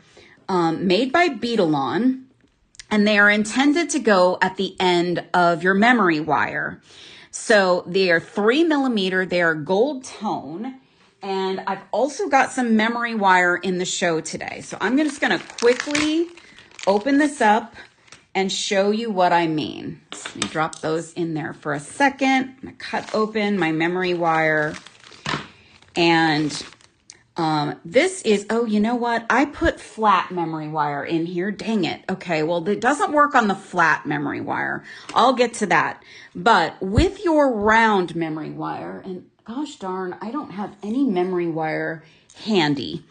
made by Beadalon, and they are intended to go at the end of your memory wire. So they are 3mm. They are gold tone. And I've also got some memory wire in the show today. So I'm just going to quickly open this up and show you what I mean. So let me drop those in there for a second. I'm going to cut open my memory wire. And this is, oh, you know what? I put flat memory wire in here. Dang it. Okay, well, it doesn't work on the flat memory wire. I'll get to that. But with your round memory wire, and gosh darn, I don't have any memory wire handy.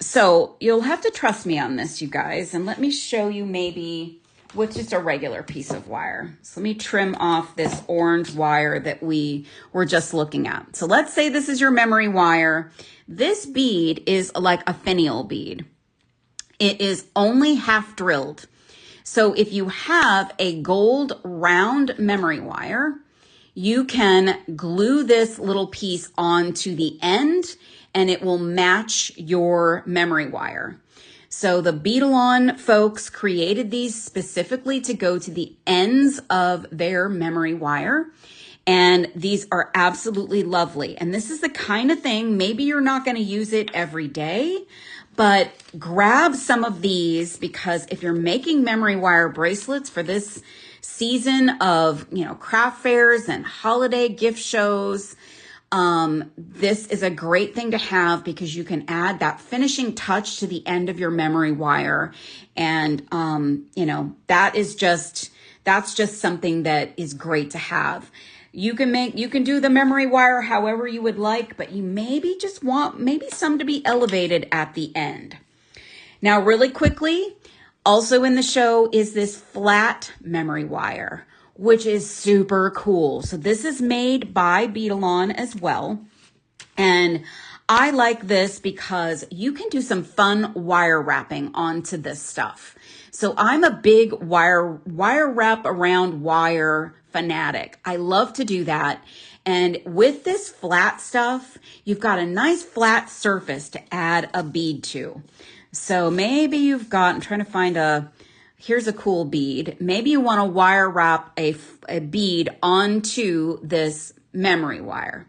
So you'll have to trust me on this, you guys. And let me show you maybe with just a regular piece of wire. So let me trim off this orange wire that we were just looking at. So let's say this is your memory wire. This bead is like a finial bead. It is only half drilled. So if you have a gold round memory wire, you can glue this little piece onto the end and it will match your memory wire. So the Beadalon folks created these specifically to go to the ends of their memory wire. And these are absolutely lovely. And this is the kind of thing, maybe you're not going to use it every day, but grab some of these, because if you're making memory wire bracelets for this season of, craft fairs and holiday gift shows, this is a great thing to have, because you can add that finishing touch to the end of your memory wire. And, that's just something that is great to have. You can do the memory wire however you would like, but you maybe just want some to be elevated at the end. Now, really quickly, also in the show is this flat memory wire, which is super cool. So this is made by Beadalon as well. And I like this because you can do some fun wire wrapping onto this stuff. So I'm a big wire wrap around wire fanatic. I love to do that. And with this flat stuff, you've got a nice flat surface to add a bead to. So maybe you've got, I'm trying to find here's a cool bead. Maybe you want to wire wrap a bead onto this memory wire.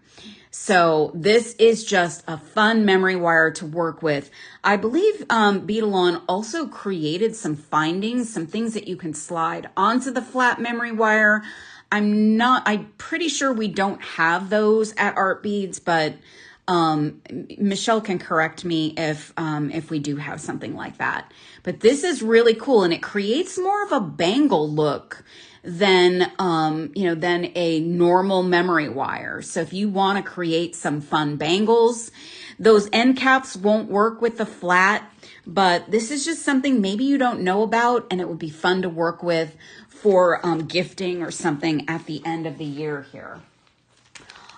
So this is just a fun memory wire to work with. I believe Beadalon also created some findings, some things that you can slide onto the flat memory wire. I'm pretty sure we don't have those at Art Beads, but Michelle can correct me if we do have something like that. But this is really cool, and it creates more of a bangle look than a normal memory wire. So if you want to create some fun bangles, those end caps won't work with the flat, but this is just something maybe you don't know about, and it would be fun to work with for gifting or something at the end of the year here.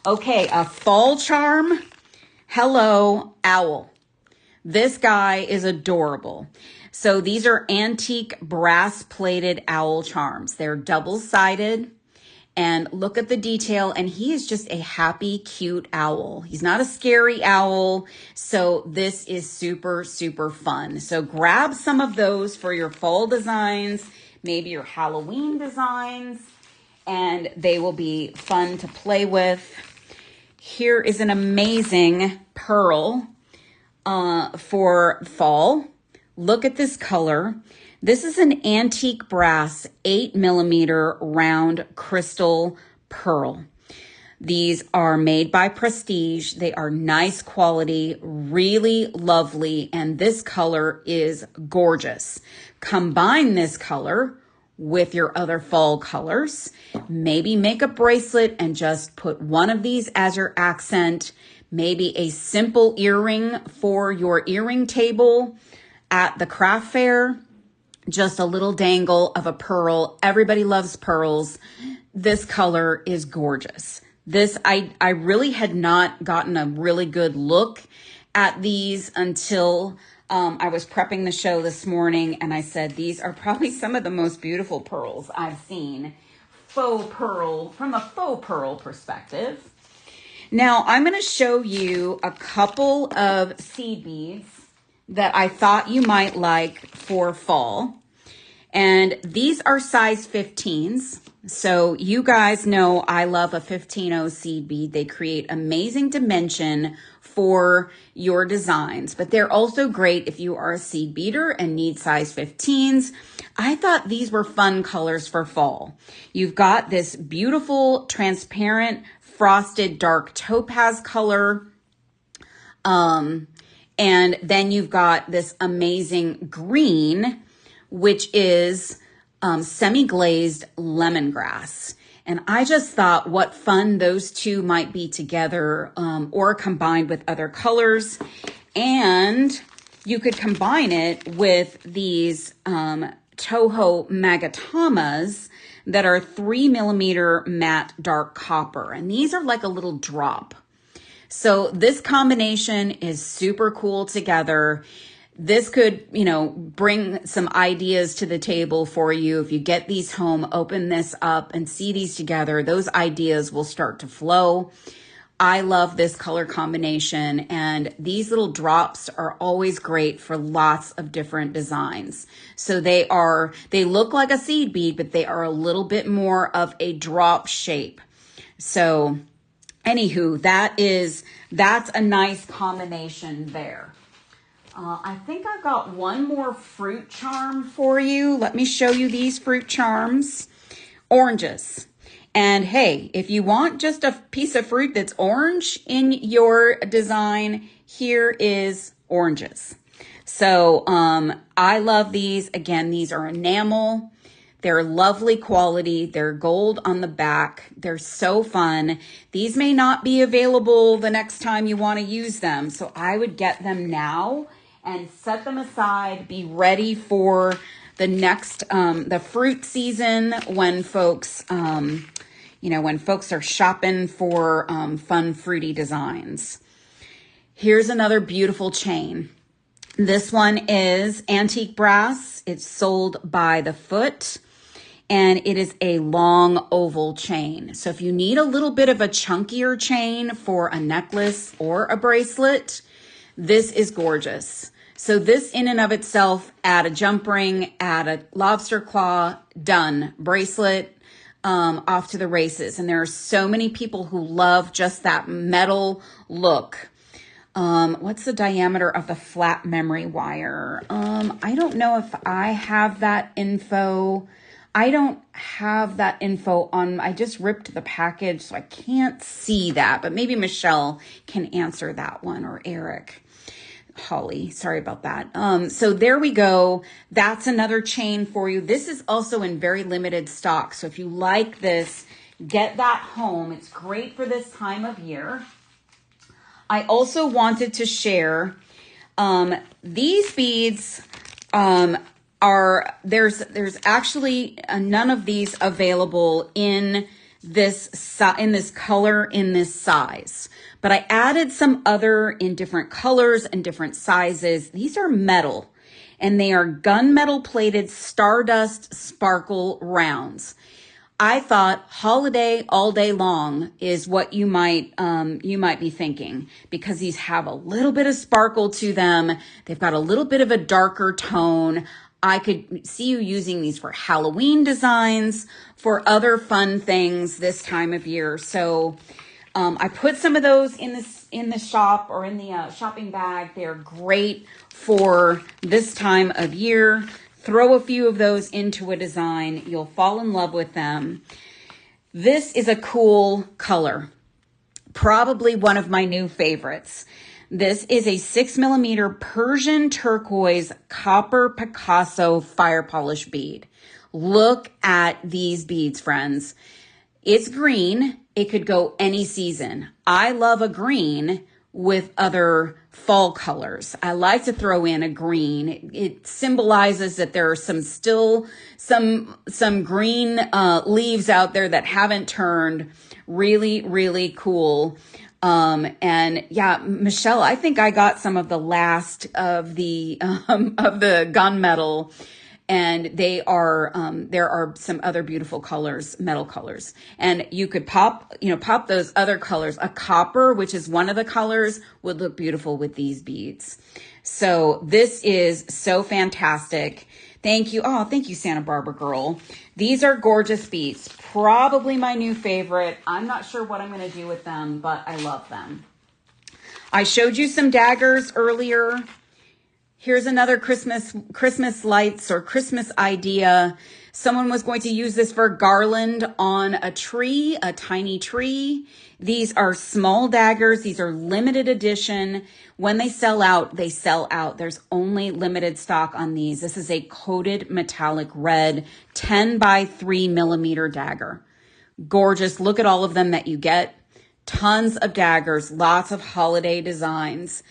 Okay, a fall charm. Hello, owl. This guy is adorable. So these are antique brass plated owl charms. They're double-sided, and look at the detail. And he is just a happy, cute owl. He's not a scary owl. So this is super, super fun. So grab some of those for your fall designs, maybe your Halloween designs, and they will be fun to play with. Here is an amazing pearl for fall. Look at this color. This is an antique brass 8mm round crystal pearl. These are made by Prestige. They are nice quality, really lovely, and this color is gorgeous. Combine this color with your other fall colors. Maybe make a bracelet and just put one of these as your accent. Maybe a simple earring for your earring table at the craft fair. Just a little dangle of a pearl. Everybody loves pearls. This color is gorgeous. This, I really had not gotten a really good look at these until I was prepping the show this morning, and I said, these are probably some of the most beautiful pearls I've seen. Faux pearl, from a faux pearl perspective. Now I'm going to show you a couple of seed beads that I thought you might like for fall. And these are size 15s. So you guys know I love a 15-0 seed bead. They create amazing dimension for your designs, but they're also great if you are a seed beater and need size 15s. I thought these were fun colors for fall. You've got this beautiful transparent frosted dark topaz color. And then you've got this amazing green, which is semi-glazed lemongrass. And I just thought what fun those two might be together, or combined with other colors. And you could combine it with these Toho Magatamas that are 3mm matte dark copper. And these are like a little drop. So this combination is super cool together. This could, you know, bring some ideas to the table for you. If you get these home, open this up and see these together, those ideas will start to flow. I love this color combination, and these little drops are always great for lots of different designs. So they look like a seed bead, but they are a little bit more of a drop shape. So anywho, that's a nice combination there. I think I've got one more fruit charm for you. Let me show you these fruit charms. Oranges. And hey, if you want just a piece of fruit that's orange in your design, here is oranges. So I love these. Again, these are enamel. They're lovely quality. They're gold on the back. They're so fun. These may not be available the next time you want to use them. So I would get them now and set them aside. Be ready for the next, the fruit season when folks, when folks are shopping for fun fruity designs. Here's another beautiful chain. This one is antique brass. It's sold by the foot, and it is a long oval chain. So if you need a little bit of a chunkier chain for a necklace or a bracelet, this is gorgeous. So this in and of itself, add a jump ring, add a lobster claw, done. Bracelet, off to the races. And there are so many people who love just that metal look. What's the diameter of the flat memory wire? I don't know if I have that info. I don't have that info on, I just ripped the package, so I can't see that, but maybe Michelle can answer that one, or Eric. Holly, sorry about that. So there we go. That's another chain for you. This is also in very limited stock. So if you like this, get that home. It's great for this time of year. I also wanted to share, these beads, there's actually none of these available in this color, in this size. But I added some other in different colors and different sizes. These are metal, and they are gunmetal plated stardust sparkle rounds. I thought holiday all day long is what you might be thinking, because these have a little bit of sparkle to them. They've got a little bit of a darker tone. I could see you using these for Halloween designs, for other fun things this time of year. So I put some of those in the shop, or in the shopping bag. They're great for this time of year. Throw a few of those into a design. You'll fall in love with them. This is a cool color. Probably one of my new favorites. This is a 6mm Persian turquoise copper Picasso fire polish bead. Look at these beads, friends. It's green. It could go any season. I love a green with other fall colors. I like to throw in a green. It symbolizes that there are still some green leaves out there that haven't turned. Really, really cool. And yeah, Michelle, I think I got some of the last of the gunmetal, and they are, there are some other beautiful colors, metal colors, and you could pop those other colors. A copper, which is one of the colors, would look beautiful with these beads. So this is so fantastic. Thank you. Oh, thank you, Santa Barbara girl. These are gorgeous beads. Probably my new favorite. I'm not sure what I'm going to do with them, but I love them. I showed you some daggers earlier. Here's another Christmas lights or Christmas idea. Someone was going to use this for a garland on a tree, a tiny tree. These are small daggers. These are limited edition. When they sell out, they sell out. There's only limited stock on these. This is a coated metallic red 10 by 3 millimeter dagger. Gorgeous. Look at all of them that you get. Tons of daggers, lots of holiday designs.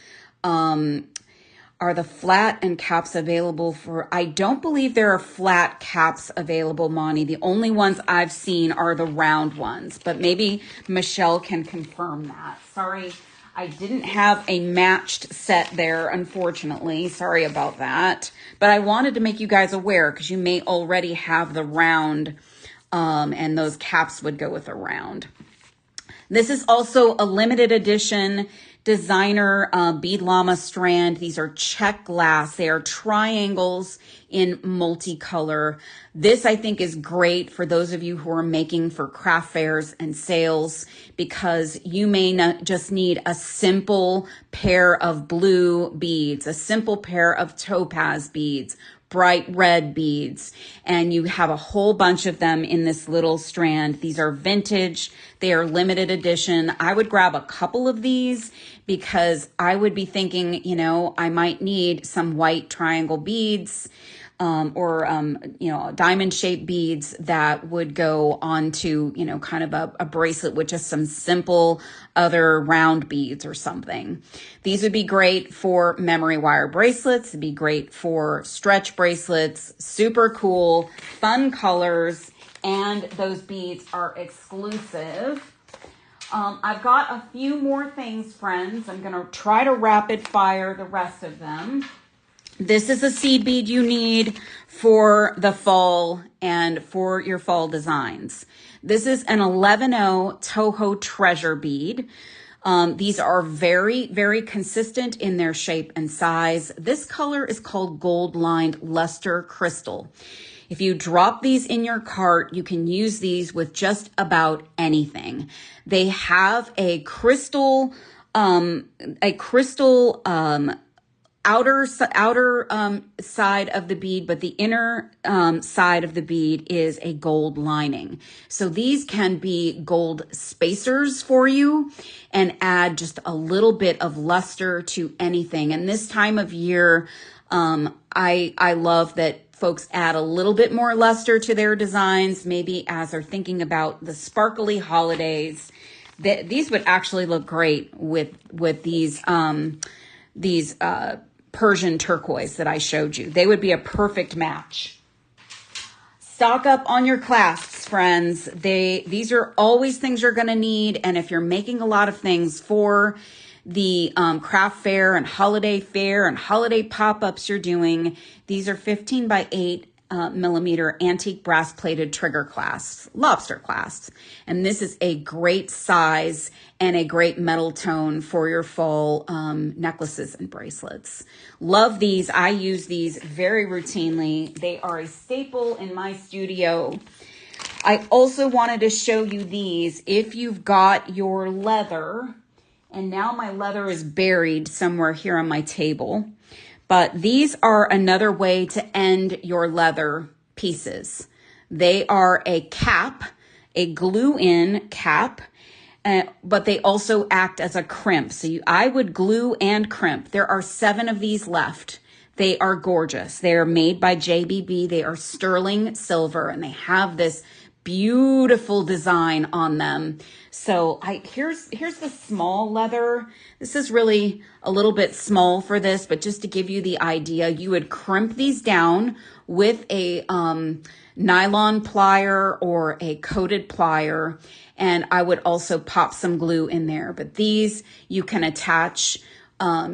Are the flat and caps available for, I don't believe there are flat caps available, Monty. The only ones I've seen are the round ones, but maybe Michelle can confirm that. Sorry, I didn't have a matched set there, unfortunately. Sorry about that. But I wanted to make you guys aware because you may already have the round, and those caps would go with the round. This is also a limited edition designer bead llama strand. These are check glass. They are triangles in multicolor. This I think is great for those of you who are making for craft fairs and sales because you may not just need a simple pair of blue beads, a simple pair of topaz beads, bright red beads, and you have a whole bunch of them in this little strand. These are vintage. They are limited edition. I would grab a couple of these because I would be thinking, you know, I might need some white triangle beads or diamond shaped beads that would go onto, you know, kind of a bracelet with just some simple other round beads or something. These would be great for memory wire bracelets. It'd be great for stretch bracelets. Super cool, fun colors, and those beads are exclusive. I've got a few more things, friends. I'm going to try to rapid fire the rest of them. This is a seed bead you need for the fall and for your fall designs. This is an 11-0 Toho treasure bead. These are very, very consistent in their shape and size. This color is called gold lined luster crystal. If you drop these in your cart, you can use these with just about anything. They have a crystal outer side of the bead, but the inner side of the bead is a gold lining. So these can be gold spacers for you and add just a little bit of luster to anything. And this time of year, I love that folks add a little bit more luster to their designs, maybe as they're thinking about the sparkly holidays. These would actually look great with these Persian turquoise that I showed you. They would be a perfect match. Stock up on your clasps, friends. These are always things you're going to need. And if you're making a lot of things for the craft fair and holiday pop-ups you're doing, these are 15 by 8 millimeter antique brass plated trigger clasps, lobster clasps. And this is a great size and a great metal tone for your fall necklaces and bracelets. Love these. I use these very routinely. They are a staple in my studio. I also wanted to show you these. If you've got your leather, and now my leather is buried somewhere here on my table, but these are another way to end your leather pieces. They are a cap, a glue-in cap, but they also act as a crimp. So I would glue and crimp. There are 7 of these left. They are gorgeous. They are made by JBB. They are sterling silver, and they have this beautiful design on them. So here's the small leather. This is really a little bit small for this, but just to give you the idea, you would crimp these down with a nylon plier or a coated plier, and I would also pop some glue in there. But these you can attach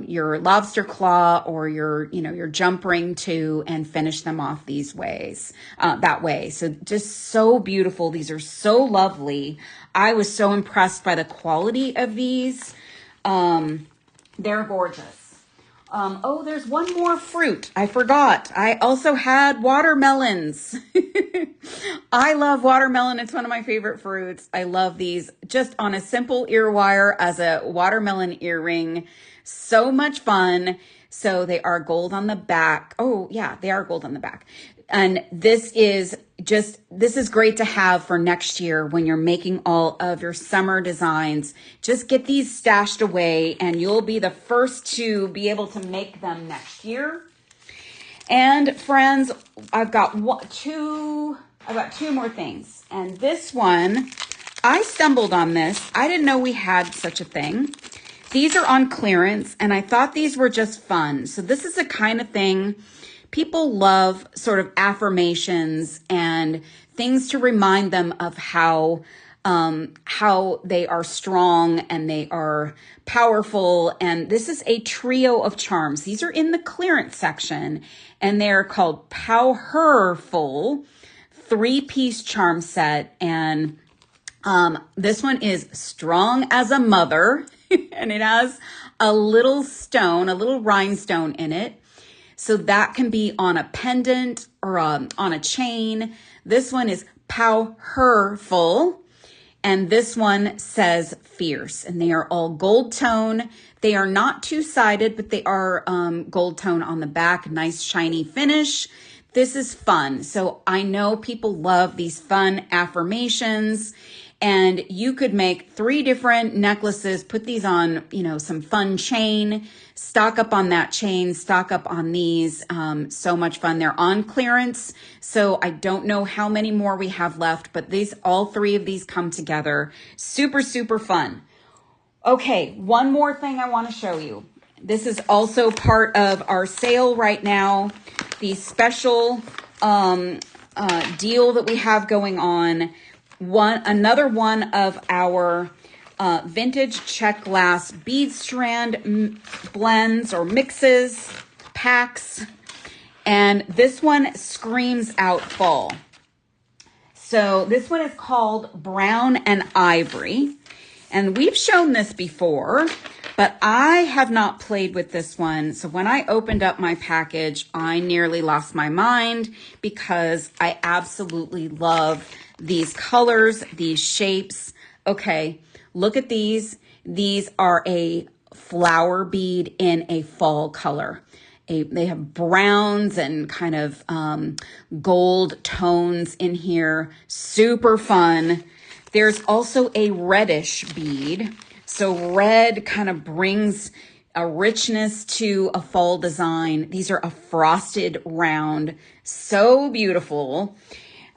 your lobster claw or your jump ring to, and finish them off these ways, that way. So just so beautiful. These are so lovely. I was so impressed by the quality of these. They're gorgeous. Oh, there's one more fruit. I forgot. I also had watermelons. I love watermelon. It's one of my favorite fruits. I love these just on a simple ear wire as a watermelon earring. So much fun. So they are gold on the back. Oh yeah, they are gold on the back. And this is great to have for next year when you're making all of your summer designs. Just get these stashed away and you'll be the first to be able to make them next year. And friends, I've got two more things. And this one, I stumbled on this. I didn't know we had such a thing. These are on clearance and I thought these were just fun. So this is the kind of thing people love, sort of affirmations and things to remind them of how they are strong and they are powerful. And this is a trio of charms. These are in the clearance section and they're called Powerful 3-piece charm set. And this one is strong as a mother and it has a little rhinestone in it. So that can be on a pendant or on a chain. This one is Powerful. And this one says fierce. And they are all gold tone. They are not two-sided, but they are gold tone on the back. Nice shiny finish. This is fun. So I know people love these fun affirmations. And you could make 3 different necklaces, put these on, some fun chain, stock up on that chain, stock up on these. So much fun. They're on clearance. So I don't know how many more we have left, but all 3 of these come together. Super, super fun. Okay, one more thing I want to show you. This is also part of our sale right now. The special deal that we have going on. Another one of our vintage check glass bead strand blends or mixes, packs. And this one screams out fall. So this one is called Brown and Ivory. And we've shown this before, but I have not played with this one. So when I opened up my package, I nearly lost my mind because I absolutely love these colors, these shapes. Okay, look at these. These are a flower bead in a fall color. They have browns and kind of gold tones in here. Super fun. There's also a reddish bead. So red kind of brings a richness to a fall design. These are a frosted round. So beautiful.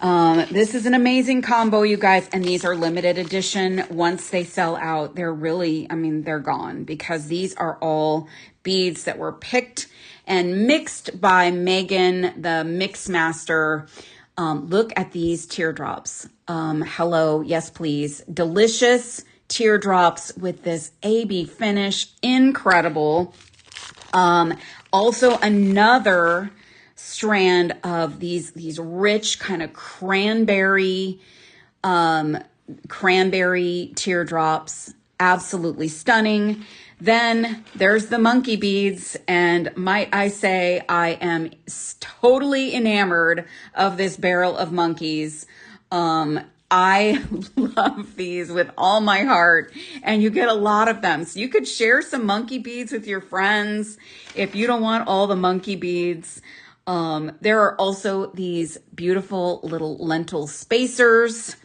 This is an amazing combo, you guys, and these are limited edition. Once they sell out, they're gone because these are all beads that were picked and mixed by Megan, the mix master. Look at these teardrops. Hello, yes, please. Delicious teardrops with this AB finish. Incredible. Also another strand of these rich kind of cranberry teardrops. Absolutely stunning. Then there's the monkey beads, and might I say I am totally enamored of this barrel of monkeys. I love these with all my heart, and you get a lot of them. So you could share some monkey beads with your friends if you don't want all the monkey beads. There are also these beautiful little lentil spacers.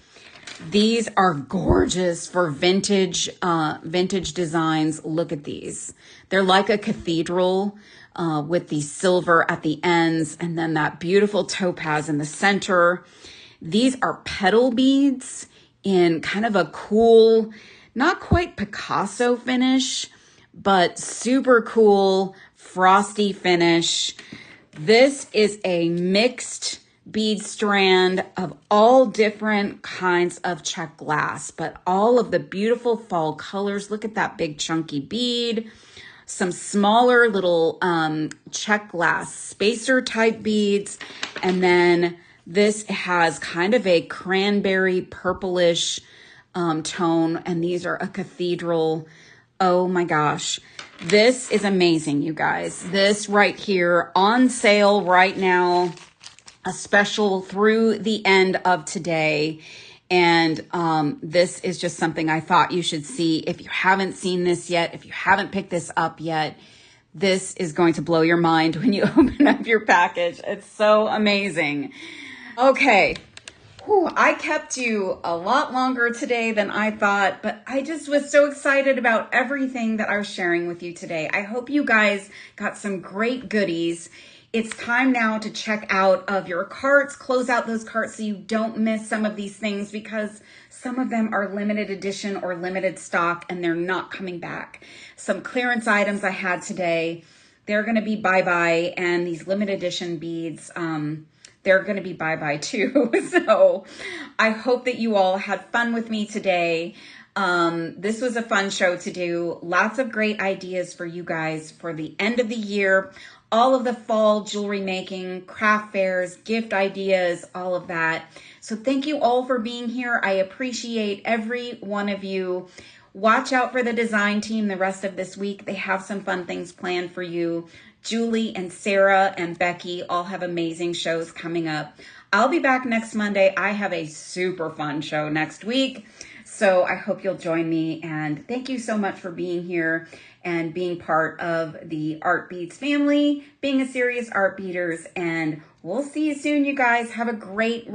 These are gorgeous for vintage designs. Look at these. They're like a cathedral with the silver at the ends and then that beautiful topaz in the center. These are petal beads in kind of a cool, not quite Picasso finish, but super cool frosty finish. This is a mixed bead strand of all different kinds of check glass, but all of the beautiful fall colors. Look at that big chunky bead. Some smaller little check glass spacer type beads. And then this has kind of a cranberry purplish tone. And these are a cathedral Oh my gosh. This is amazing, you guys. This right here on sale right now, a special through the end of today. And this is just something I thought you should see. If you haven't seen this yet, if you haven't picked this up yet, this is going to blow your mind when you open up your package. It's so amazing. Okay. Whew, I kept you a lot longer today than I thought, but I just was so excited about everything that I was sharing with you today. I hope you guys got some great goodies. It's time now to check out of your carts, close out those carts so you don't miss some of these things, because some of them are limited edition or limited stock and they're not coming back. Some clearance items I had today, they're going to be bye-bye, and these limited edition beads, they're going to be bye-bye too. So I hope that you all had fun with me today. This was a fun show to do. Lots of great ideas for you guys for the end of the year. All of the fall jewelry making, craft fairs, gift ideas, all of that. So thank you all for being here. I appreciate every one of you. Watch out for the design team the rest of this week. They have some fun things planned for you. Julie and Sarah and Becky all have amazing shows coming up. I'll be back next Monday. I have a super fun show next week. So I hope you'll join me. And thank you so much for being here and being part of the Art Beads family, being a serious art beaters. And we'll see you soon, you guys. Have a great